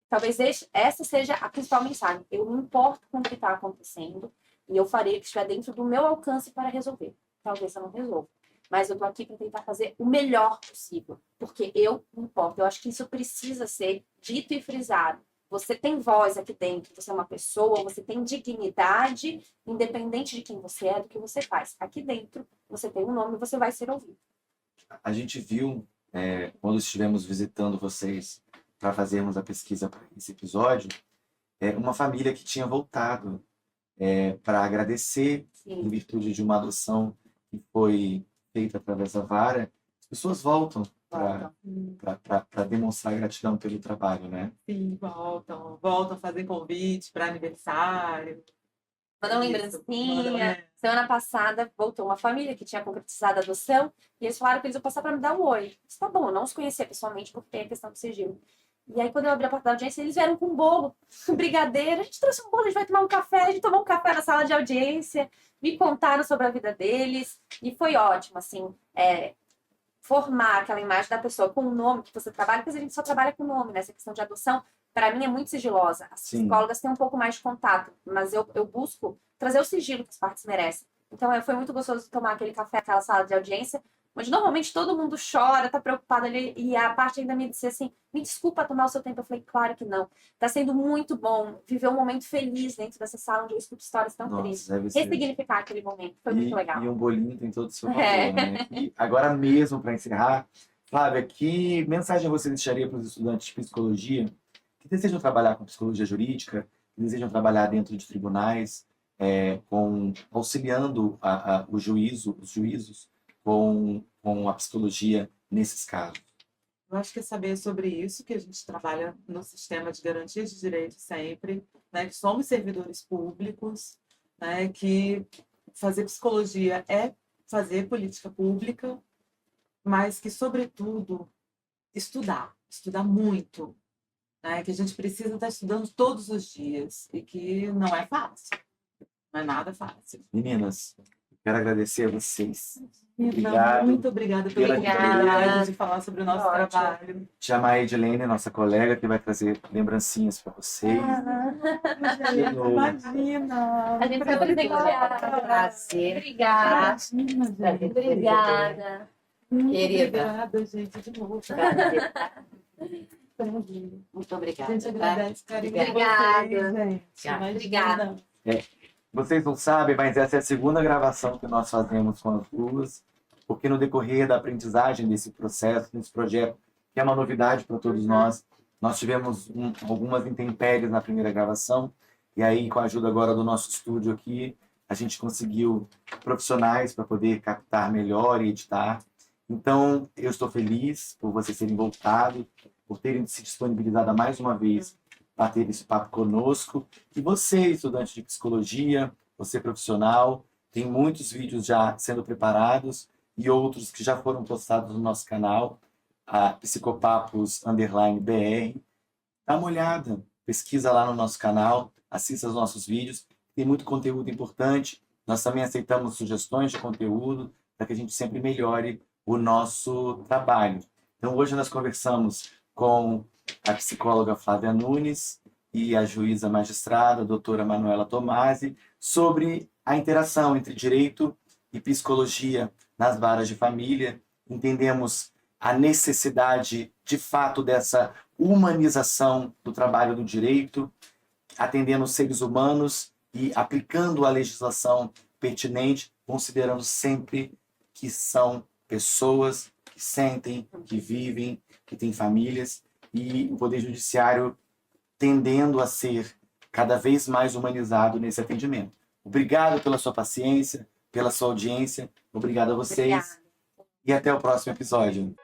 Talvez essa seja a principal mensagem. Eu me importo com o que está acontecendo e eu farei o que estiver dentro do meu alcance para resolver. Talvez eu não resolva. Mas eu estou aqui para tentar fazer o melhor possível. Porque eu me importo. Eu acho que isso precisa ser dito e frisado. Você tem voz aqui dentro, você é uma pessoa, você tem dignidade, independente de quem você é, do que você faz. Aqui dentro, você tem um nome e você vai ser ouvido. A gente viu, quando estivemos visitando vocês para fazermos a pesquisa para esse episódio, uma família que tinha voltado para agradecer em Sim. virtude de uma adoção que foi feita através da vara, as pessoas voltam Voltam. para demonstrar gratidão pelo trabalho, né? Sim, voltam a fazer convite para aniversário. Mandam Isso, lembrancinha. Semana passada voltou uma família que tinha concretizado a adoção e eles falaram que eles iam passar para me dar um oi. Eu disse, tá bom, eu não os conhecia pessoalmente porque tem a questão do sigilo. E aí, quando eu abri a porta da audiência, eles vieram com um bolo, um brigadeiro. A gente trouxe um bolo, a gente vai tomar um café. A gente tomou um café na sala de audiência, me contaram sobre a vida deles e foi ótimo, assim, formar aquela imagem da pessoa com o nome que você trabalha, porque a gente só trabalha com o nome, né? Essa questão de adoção, para mim, é muito sigilosa. As Sim. psicólogas têm um pouco mais de contato, mas eu busco trazer o sigilo que as partes merecem. Então, foi muito gostoso tomar aquele café, aquela sala de audiência, onde normalmente todo mundo chora, tá preocupado ali, e a parte ainda me disse assim, me desculpa tomar o seu tempo. Eu falei, claro que não. Tá sendo muito bom viver um momento feliz dentro dessa sala onde eu escuto histórias tão tristes. Nossa, deve ser. Ressignificar aquele momento, foi muito legal. E um bolinho tem todo o seu valor, É. né? E agora mesmo, para encerrar, Flávia, que mensagem você deixaria para os estudantes de psicologia que desejam trabalhar com psicologia jurídica, que desejam trabalhar dentro de tribunais, auxiliando os juízos com a psicologia nesses casos? Eu acho que é saber sobre isso, que a gente trabalha no sistema de garantia de direitos sempre, né? Que somos servidores públicos, né? Que fazer psicologia é fazer política pública, mas que, sobretudo, estudar muito, né? Que a gente precisa estar estudando todos os dias e que não é fácil, não é nada fácil. Meninas, quero agradecer a vocês. Obrigado Muito obrigada pela pela oportunidade de falar sobre o nosso Ótimo. trabalho. Chamar a Edilene, nossa colega, que vai trazer lembrancinhas para vocês. Gente, imagina! A gente foi presenteada. Prazer. Obrigada. Imagina, gente. Obrigada. Muito Querida. obrigada, gente, de novo. Prazer. Prazer. Muito A obrigada. gente tá? agradece o carinho de Obrigada. vocês, gente. Obrigada. Imagina. Vocês não sabem, mas essa é a segunda gravação que nós fazemos com as duas, porque no decorrer da aprendizagem desse processo, desse projeto, que é uma novidade para todos nós tivemos algumas intempéries na primeira gravação, e aí, com a ajuda agora do nosso estúdio aqui, a gente conseguiu profissionais para poder captar melhor e editar. Então, eu estou feliz por vocês terem voltado, por terem se disponibilizado mais uma vez para ter esse papo conosco. E você, estudante de psicologia, você profissional, tem muitos vídeos já sendo preparados e outros que já foram postados no nosso canal, a Psicopapos_BR. Dá uma olhada, pesquisa lá no nosso canal, assista os nossos vídeos, tem muito conteúdo importante. Nós também aceitamos sugestões de conteúdo para que a gente sempre melhore o nosso trabalho. Então, hoje nós conversamos com a psicóloga Flávia Nunes e a juíza magistrada, a doutora Manuela Tomasi, sobre a interação entre direito e psicologia nas varas de família. Entendemos a necessidade, de fato, dessa humanização do trabalho do direito, atendendo os seres humanos e aplicando a legislação pertinente, considerando sempre que são pessoas que sentem, que vivem, que têm famílias, e o Poder Judiciário tendendo a ser cada vez mais humanizado nesse atendimento. Obrigado pela sua paciência, pela sua audiência. Obrigado a vocês. Obrigada. E até o próximo episódio.